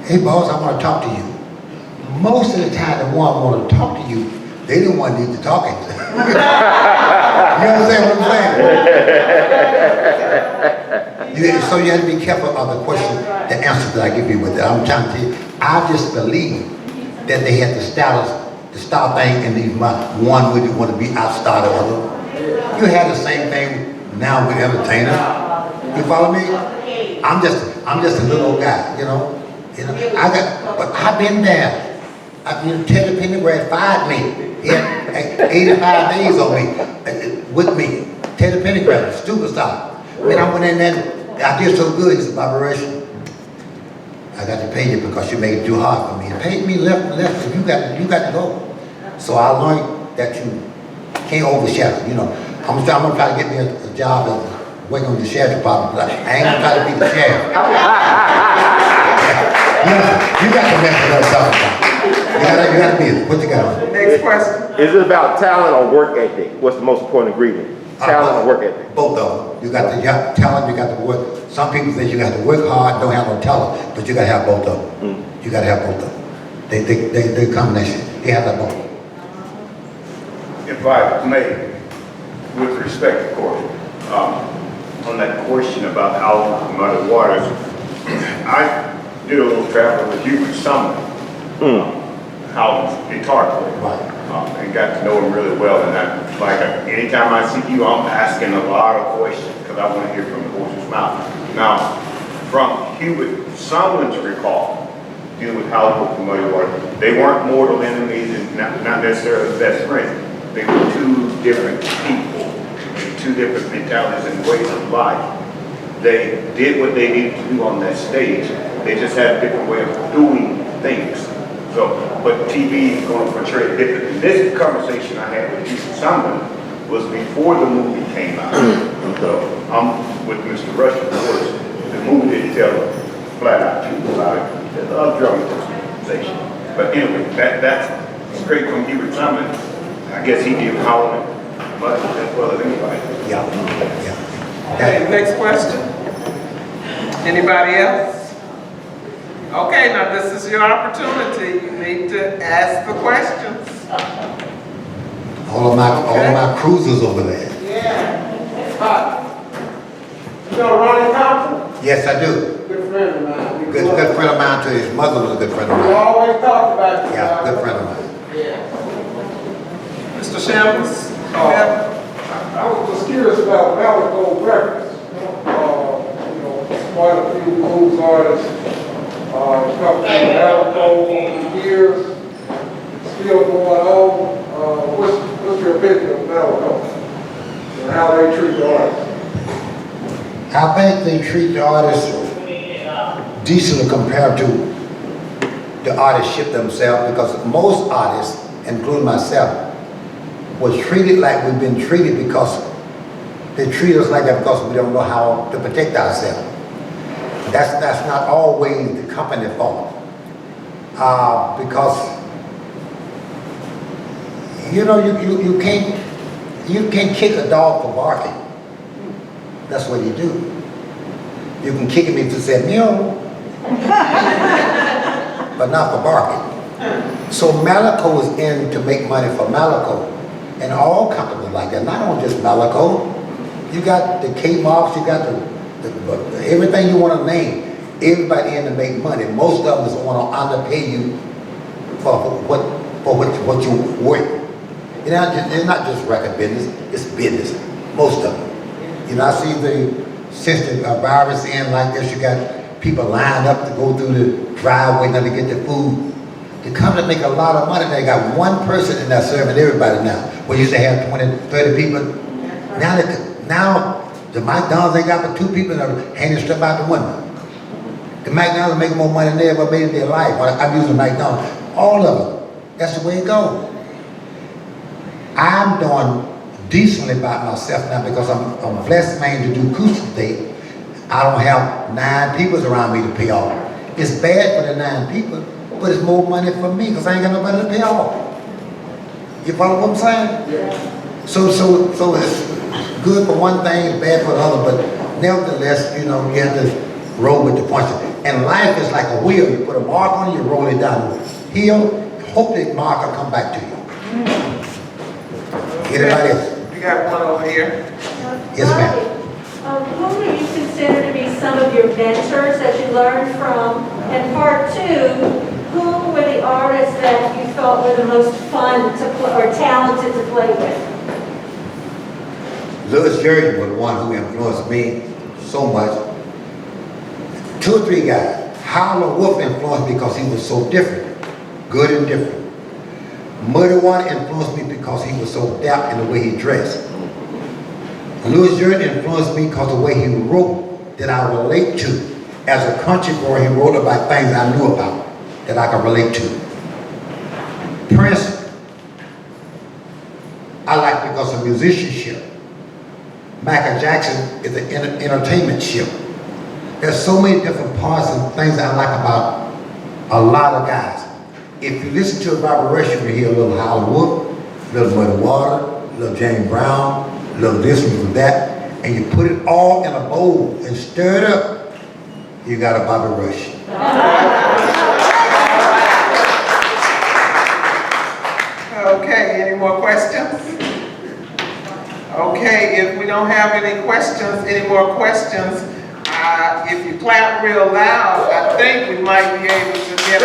hey boss, I want to talk to you. Most of the time the one want to talk to you, they don't want to need to talk to you. You understand what I'm saying? So you have to be careful of the question, the answer that I give you with it. I'm trying to tell you, I just believe that they had to start things in these months. One would want to be outstar the other. You had the same thing now with entertainers. You follow me? I'm just a little old guy, you know. But I've been there. Teddy Pendergrass fired me. He had 85 days on me, with me. Teddy Pendergrass, superstar. When I went in there, I did so good, he said, Bobby Rush, I got to pay you because you made it too hard for me. He paid me left, you got to go. So I learned that you can't overshadow, you know. I'm gonna try to get me a job as working with the sheriff department, but I ain't gonna try to be the sheriff. You got to mess with us something. You gotta be it. What you got? Next question. Is it about talent or work ethic? What's the most important ingredient? Talent or work ethic? Both of them. You got the talent, you got the work. Some people think you got to work hard, don't have no talent, but you got to have both of them. You got to have both of them. They combination. They have that both. If I may, with respect, of course, on that question about how muddy waters, I did a little travel with Hubert Sumner, how rhetorically, and got to know him really well. And anytime I see you, I'm asking a lot of questions because I want to hear from the horse's mouth. Now, from Hubert Sumner's recall, dealing with Hollywood and Muddy Waters, they weren't mortal enemies and not necessarily best friends. They were two different people, two different mentalities and ways of life. They did what they needed to do on that stage. They just had a different way of doing things. So, but TV is going to portray it differently. This conversation I had with Hubert Sumner was before the movie came out. So I'm with Mr. Rush, of course. The movie didn't tell flat out truth about it. There's a lot of dramatization. But anyway, that's straight from Hubert Sumner. I guess he did Hollywood much as well as anybody. Yeah. Okay, next question. Anybody else? Okay, now this is your opportunity. You need to ask the questions. All of my cruisers over there. Yeah. Hi. You know Ronnie Thompson? Yes, I do. Good friend of mine. Good friend of mine too. His mother was a good friend of We mine. always talk about you. Yeah, good friend of mine. Yeah. Mr. Shambles? I was just curious about Malico Records. Quite a few blues artists come from Malico over the years. Still going on. What's your opinion of Malico and how they treat the artists? I think they treat the artists decently compared to the artists ship themselves, because most artists, including myself, was treated like we've been treated because they treat us like that because we don't know how to protect ourselves. That's not always the company's fault. Because you know you can't kick a dog for barking. That's what you do. You can kick him if he said meow, but not for barking. So Malico is in to make money for Malico, and all companies like that. Not only just Malico. You got the K-Marks, you got the everything you want to name. Everybody in to make money. Most of them want to underpay you for what you worth. You know, it's not just record business, it's business. Most of them. You know, I see since the virus in like this, you got people lined up to go through the driveway now to get the food. The company make a lot of money. They got one person in there serving everybody now. We used to have 20, 30 people. Now the McDonald's, they got but 2 people that are handing stuff out the window. The McDonald's make more money than they ever made in their life. I'm using McDonald's. All of them. That's the way it goes. I'm doing decently by myself now because I'm blessed man to do acoustic today. I don't have 9 people around me to pay off. It's bad for the 9 people, but it's more money for me because I ain't got nobody to pay off. You follow what I'm saying? Yeah. So it's good for one thing, it's bad for the other, but nevertheless, you know, you have to roll with the punches. And life is like a wheel. You put a mark on it, you roll it down the hill, hope that mark will come back to you. Anybody else? We got one over here. Yes, ma'am. Who do you consider to be some of your mentors that you learned from? And part 2, who were the artists that you felt were the most fun to play or talented to play with? Louis Jordan was the one who influenced me so much. 2 or 3 guys. Howlin' Wolf influenced me because he was so different, good and different. Muddy Water influenced me because he was so dapper in the way he dressed. Louis Jordan influenced me because of the way he wrote that I relate to. As a country boy, he wrote about things I knew about that I could relate to. Prince, I like because of musicianship. Michael Jackson is an entertainmentship. There's so many different parts and things I like about a lot of guys. If you listen to a vibration, you hear a little Howlin' Wolf, a little Muddy Water, a little James Brown, a little this and that, and you put it all in a bowl and stir it up, you got a Bobby Rush. Okay, any more questions? Okay, if we don't have any more questions, if you clap real loud, I think we might be able to get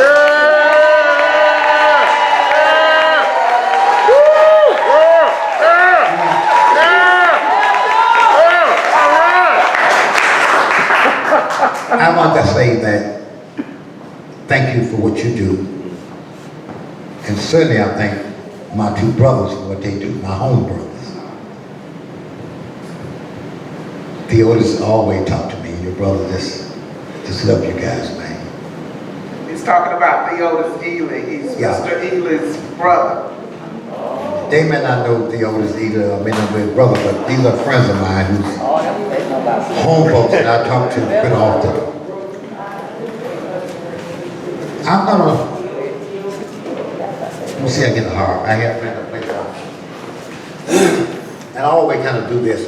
I want to say that thank you for what you do. And certainly I thank my 2 brothers for what they do, my home brothers. Theodis always talk to me, your brother just love you guys, man. He's talking about Theodis Ely. He's Mr. Ely's brother. They may not know Theodis Ely, I may not know his brother, but these are friends of mine who's home folks that I talk to pretty often. I'm gonna, let me see, I get the harp. I have friends that play the harp. And I always kind of do this.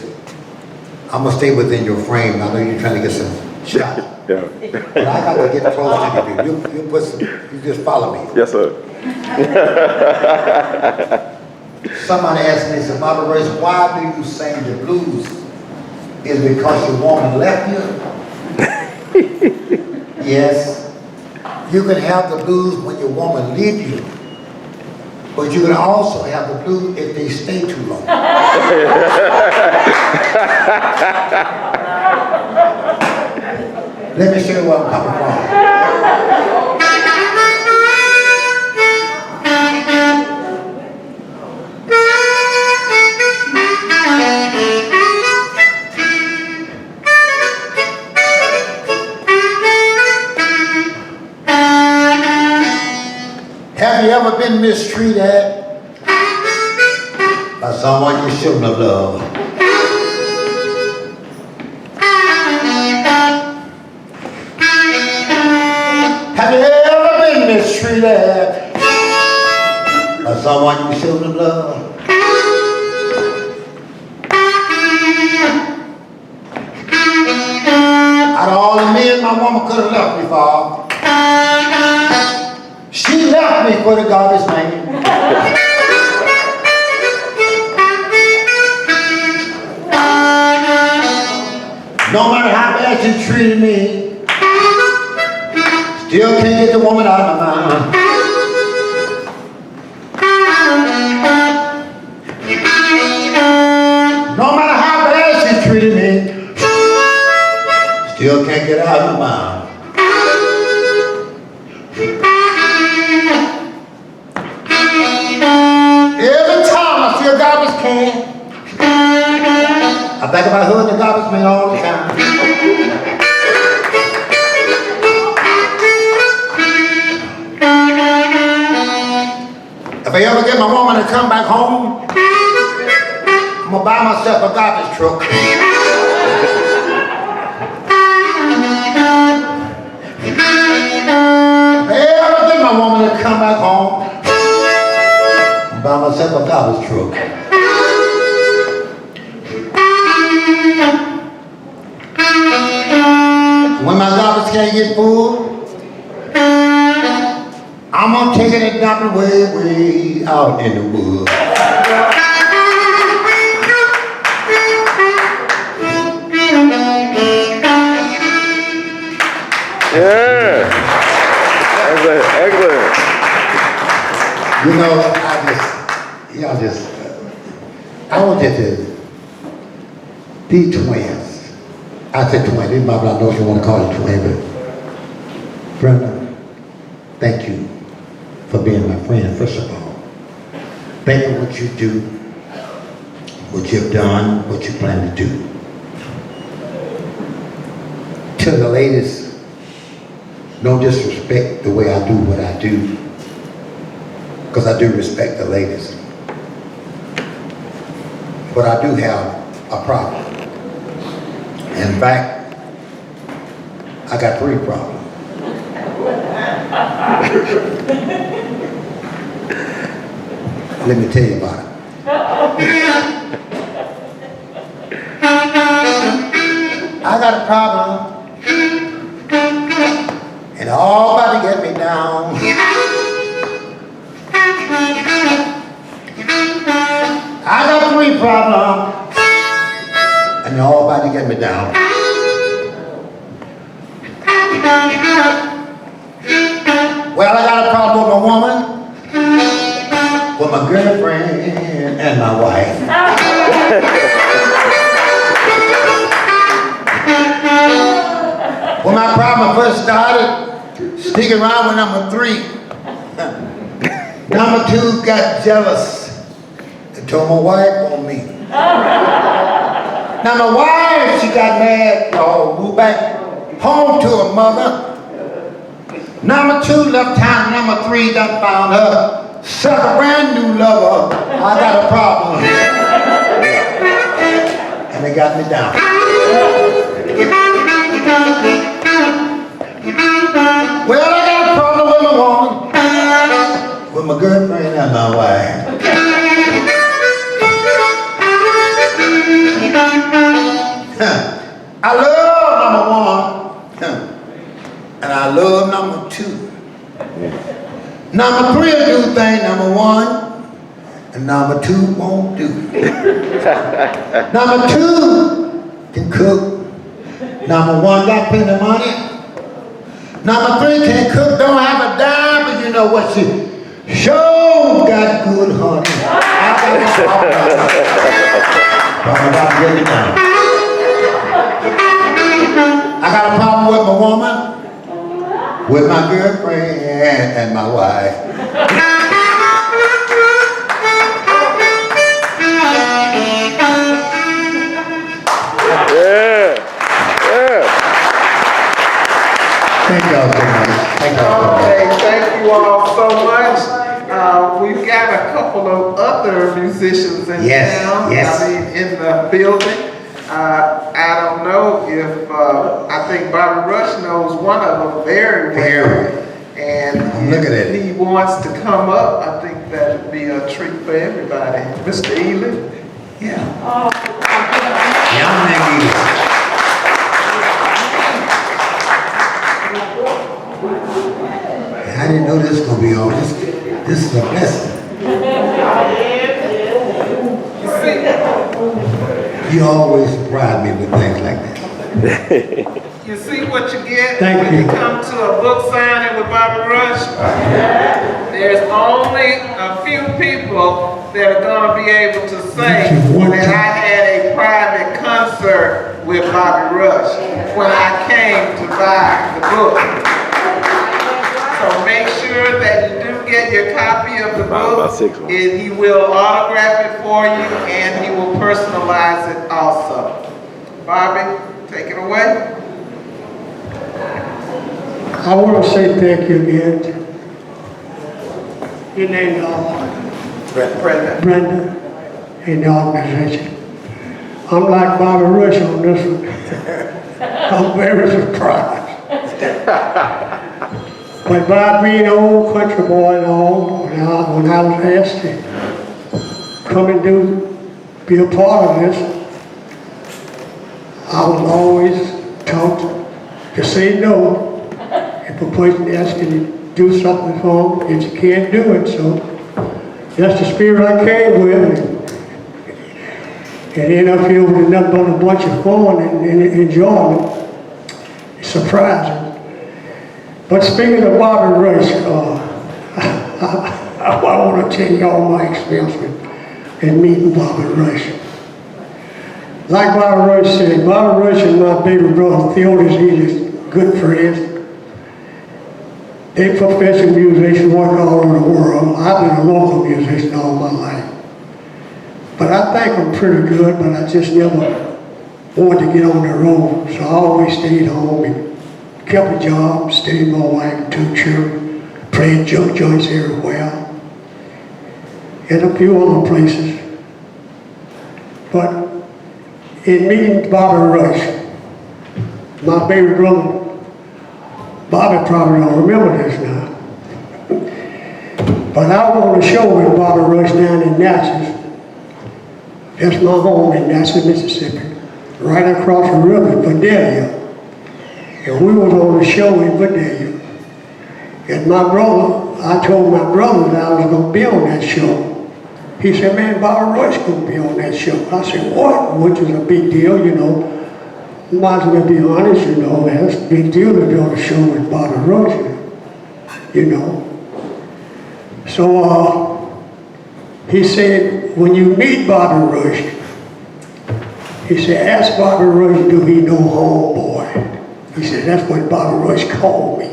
I'm gonna stay within your frame. I know you're trying to get some shot. Yeah. But I got to get close to you. You just follow me. Yes, sir. Somebody asked me, said, Bobby Rush, why do you sing the blues? Is it because your woman left you? Yes. You can have the blues when your woman leaves you, but you can also have the blues if they stay too long. Let me show you where I'm coming from. Have you ever been mistreated by someone you shouldn't have loved? Have you ever been mistreated by someone you shouldn't have loved? Out of all the men my woman could have left me for, she left me for the garbage man. No matter how bad she treated me, still can't get the woman out of my mind. No matter how bad she treated me, still can't get out of my mind. think about her and the garbage man all the time. If I ever get my woman to come back home, I'm gonna buy myself a garbage truck. If I ever get my woman to come back home, I'm gonna buy myself a garbage truck. When my garbage can't get full, I'm gonna take it and dump it way out in the woods. Yeah. Excellent. You know, I wanted to be twins. I said twin, this Bible, I know you want to call it twin, but Brenda, thank you for being my friend, first of all. Thank you for what you do, what you've done, what you plan to do. To the ladies, don't disrespect the way I do what I do, because I do respect the ladies. But I do have a problem. In fact, I got 3 problems. Let me tell you about it. I got a problem, and all about to get me down. I got 3 problems, and they're all about to get me down. Well, I got a problem with my woman, with my girlfriend, and my wife. When my problem first started, sticking around with number 3. Number 2 got jealous and told my wife on me. Now my wife, she got mad, y'all, moved back home to her mother. Number 2 left town, number 3 done found her. Suck a brand new lover. I got a problem. And they got me down. Well, I got a problem with my woman, with my girlfriend and my wife. I love number 1, and I love number 2. Number 3 will do things number 1, and number 2 won't do. Number 2 can cook. Number 1 got plenty of money. Number 3 can't cook, don't have a dime, but you know what, she sure got good honey. I'm about to get it down. I got a problem with my woman, with my girlfriend, and my wife. Yeah. Thank y'all so much. Thank y'all so much. Okay, thank you all so much. We've got a couple of other musicians in town. Yes. I mean, in the building. I don't know if, I think Bobby Rush knows one of them very well. And Look at it. if he wants to come up, I think that would be a treat for everybody. Mr. Ely? Yeah. Young man. I didn't know this was gonna be on. This is a blessing. You always surprise me with things like that. You see what you get Thank when you. you come to a book signing with Bobby Rush? There's only a few people that are going to be able to say that I had a private concert with Bobby Rush when I came to buy the book. So make sure that you do get your copy of the book. He will autograph it for you and he will personalize it also. Bobby, take it away. I want to say thank you again. Your name, Brenda, and the organization. I'm like Bobby Rush on this one. I'm very surprised. But by being an old country boy and all, when I was asked to come and be a part of this, I was always taught to say no if a person asks you to do something for them, if you can't do it. So that's the spirit I came with. And end up here with nothing but a bunch of fun and enjoyment. It's surprising. But speaking of Bobby Rush, I want to tell you all my experience in meeting Bobby Rush. Like Bobby Rush said, Bobby Rush and my baby brother Theodis, he's good friends. They professional musicians work all over the world. I've been a local musician all my life. But I think I'm pretty good, but I just never wanted to get on the road. So I always stayed home and kept a job, stayed with my wife and 2 children, played junk joints everywhere, and a few other places. But in meeting Bobby Rush, my baby brother, Bobby probably don't remember this now. But I was on a show with Bobby Rush down in Natchez. That's my home in Natchez, Mississippi, right across the river, Vidalia. And we was on a show in Vidalia. And my brother, I told my brother that I was going to be on that show. He said, man, Bobby Rush going to be on that show. I said, what? Which is a big deal, you know. Might as well be honest, you know, that's a big deal to be on a show with Bobby Rush, you know. So he said, when you meet Bobby Rush, he said, ask Bobby Rush, do he know homeboy? He said, that's what Bobby Rush called me.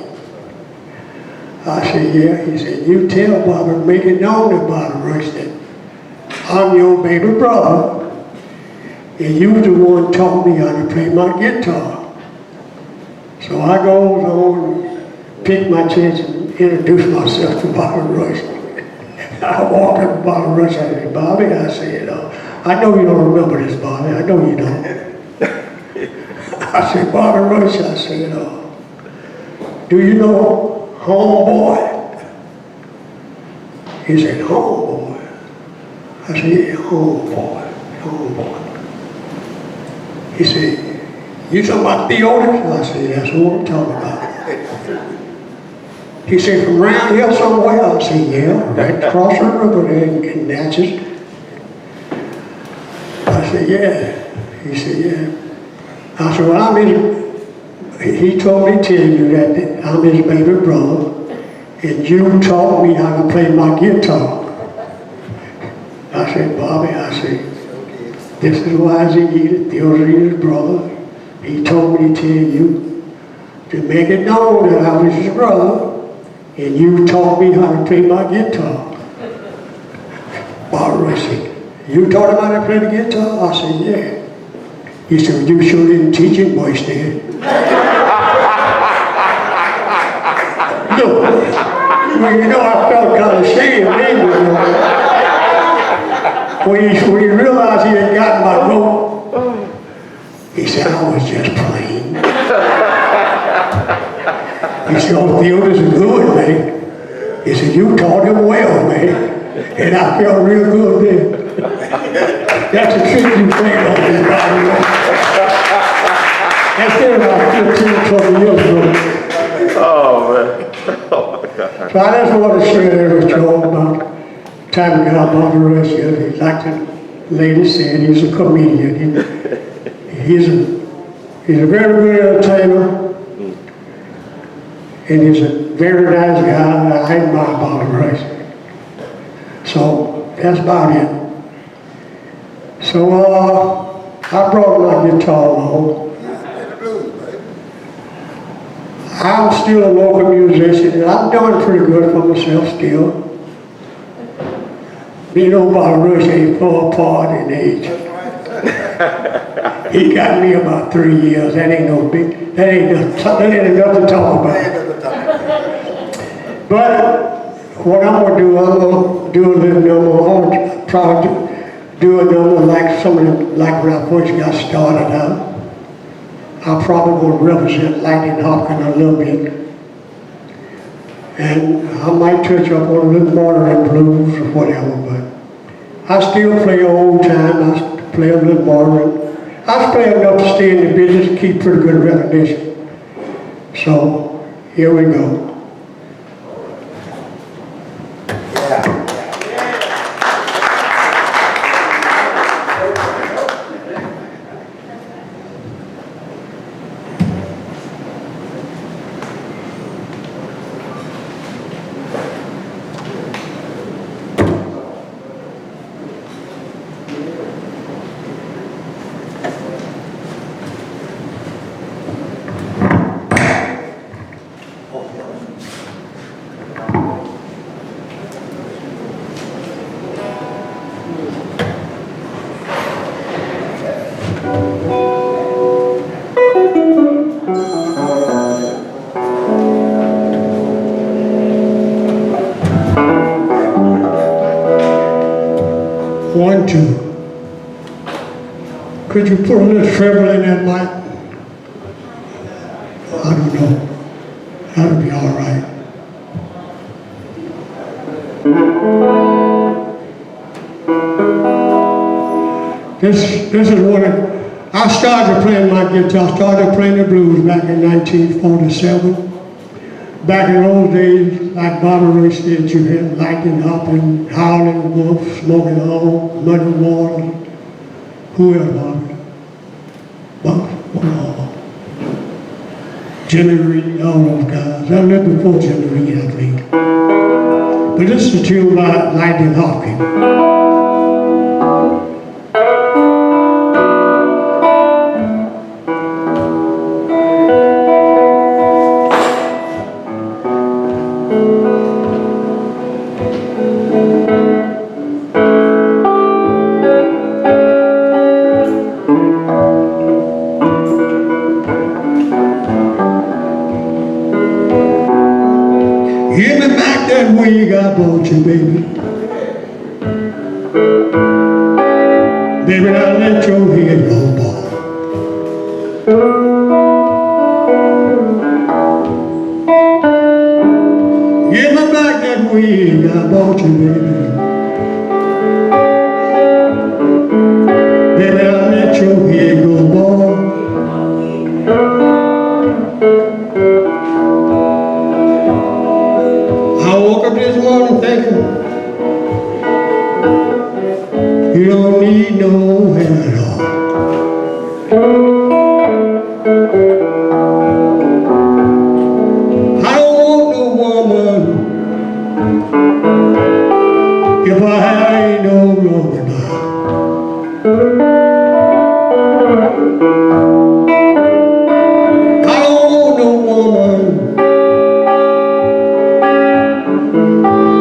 I said, yeah. He said, you tell Bobby, make it known to Bobby Rush that I'm your baby brother, and you was the one taught me how to play my guitar. So I goes on and pick my chance and introduce myself to Bobby Rush. I walked up to Bobby Rush, I said, Bobby, I said, I know you don't remember this, Bobby, I know you don't. I said, Bobby Rush, I said, do you know homeboy? He said, homeboy? I said, yeah, homeboy. He said, you talking about Theodis? I said, that's what I'm talking about. He said, from around here somewhere? I said, yeah, right across the river there in Natchez. I said, yeah. He said, yeah. I said, well, he told me to tell you that I'm his baby brother, and you taught me how to play my guitar. I said, Bobby, I said, this is why he needed Theodis' brother. He told me to tell you to make it known that I was his brother, and you taught me how to play my guitar. Bobby Rush said, you taught him how to play the guitar? I said, yeah. He said, you sure didn't teach him, boy, Stan. No. Well, you know, I felt kind of ashamed anyway. When he realized he had gotten my rope, he said, I was just playing. He said, oh, Theodis is good, man. He said, you taught him well, man. And I felt real good then. That's a trick you played on me, Bobby. That's been about 15, 20 years ago. Oh, man. Oh, my God. So I just want to share that with you all about time we got Bobby Rush here. Like the lady said, he's a comedian. He's a very good entertainer. And he's a very nice guy. I admire Bobby Rush. So that's about it. So I brought my guitar along. I'm still a local musician, and I'm doing pretty good for myself still. You know, Bobby Rush ain't far apart in age. He got me about 3 years. That ain't no big, that ain't enough to talk about. But what I'm gonna do a little number. I'm gonna try to do a number like like when I first got started out. I probably will represent Lightning Hopkins a little bit. And I might touch up on a little modern blues or whatever, but I still play old time. I play a little modern. I play enough to stay in the business and keep pretty good recognition. So, here we go. One, two. Could you put a little treble in that mic? I don't know. That'll be all right. This is what I started playing my guitar. I started playing the blues back in 1947. Back in those days, like Bobby Ray said, you had Lightning Hopkins, Howlin' Wolf, Smoking Hole, Muddy Waters. Who else, Bobby? Jimmy Reed, all those guys. I lived before Jimmy Reed, I think. But this is a tune by Lightning Hopkins. Give me back that wig I bought you, baby. Baby, now let your head go, boy. Give me back that wig I bought you, baby. Baby, now let your head go, boy. I woke up this morning thinking, you don't need no hair at all. I don't want no woman if I ain't no longer now. I don't want no woman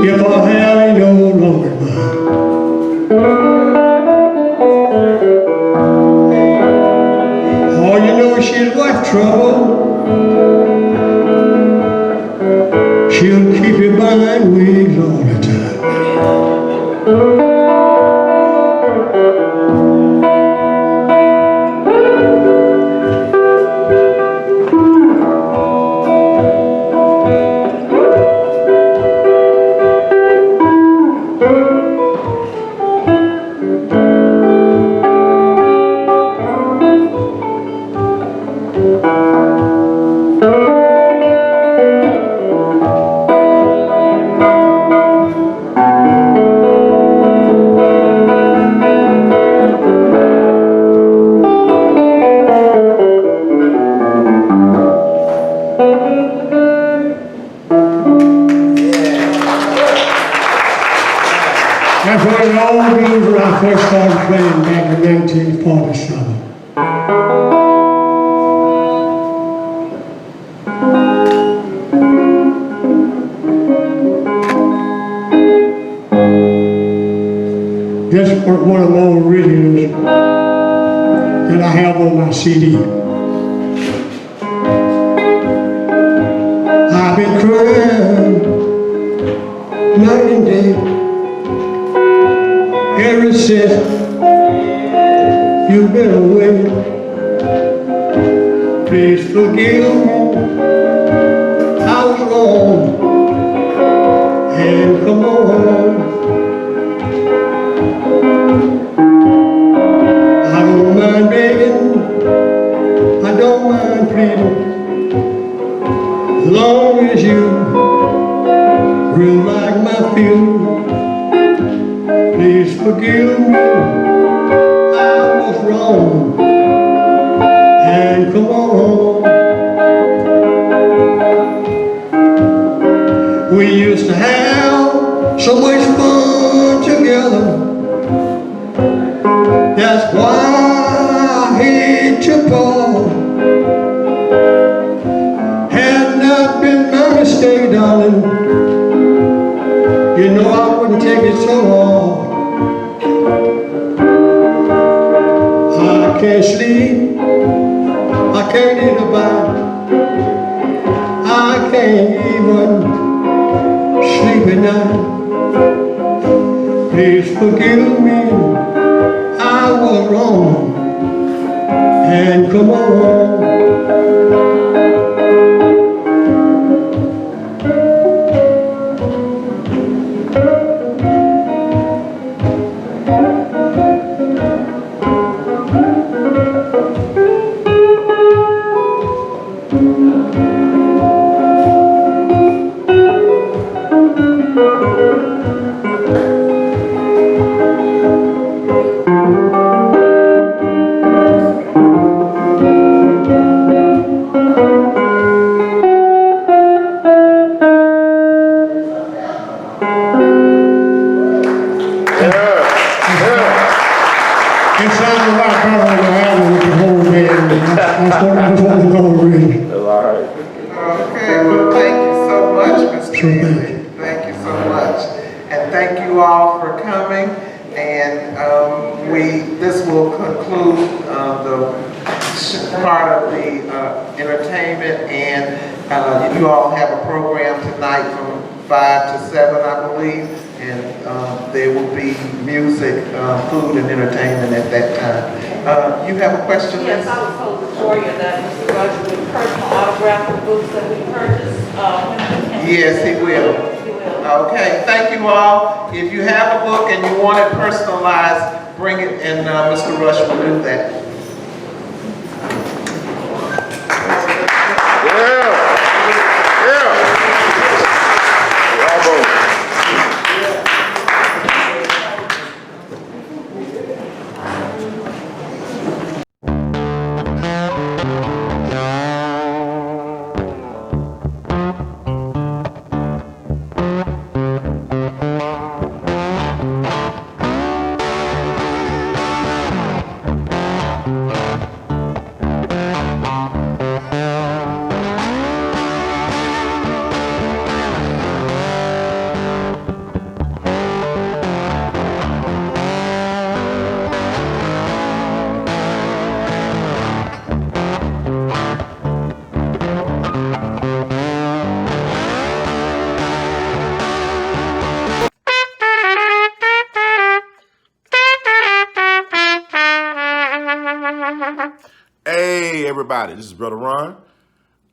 if I ain't no longer mine. Oh, you know she's worth trouble. She'll keep you buying wigs all the time. That's what it all means when I first started playing back in 1947. This was one of my originals. that I have on my CD. I've been crying night and day ever since you've been away. Please forgive me, I was wrong, and come on. I don't mind begging, I don't mind pleading, as long as you really like my feelings. Please forgive me, I was wrong, and come on. We used to have so much fun together. That's why I hate to part. Had not been my mistake, darling, you know I wouldn't take it so hard. I can't sleep, I can't eat a bite, I can't even sleep at night. Please forgive me, I was wrong, and come on. It sounded like Carol Allen with the whole band. That's what I was going to read. Okay, well, thank you so much, Mr. Easy. Thank you so much. And thank you all for coming. And this will conclude the part of the entertainment. And you all have a program tonight from 5 to 7, I believe. And there will be music, food, and entertainment at that time. You have a question? Yes, I was told before you that Mr. Roger would personal autograph the books that we purchased. Yes, he will. Okay, thank you all. If you have a book and you want it personalized, bring it, and Mr. Rush will do that. Hey everybody, this is Brother Ron.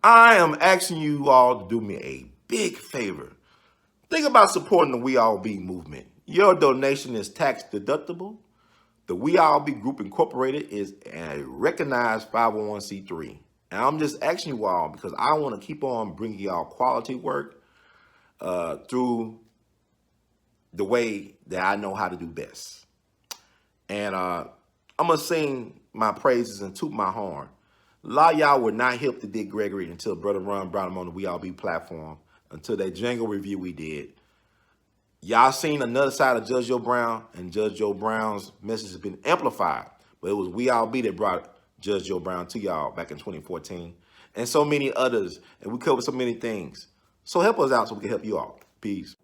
I am asking you all to do me a big favor. Think about supporting the We All Be movement. Your donation is tax deductible. The We All Be Group Incorporated is a recognized 501c3. And I'm just asking you all because I want to keep on bringing y'all quality work through the way that I know how to do best. And I'm going to sing my praises and toot my horn. A lot of y'all were not hip to Dick Gregory until Brother Ron brought him on the We All Be platform, until that jingle review we did. Y'all seen another side of Judge Joe Brown, and Judge Joe Brown's message has been amplified. But it was We All Be that brought Judge Joe Brown to y'all back in 2014. And so many others. And we covered so many things. So help us out so we can help you all. Peace.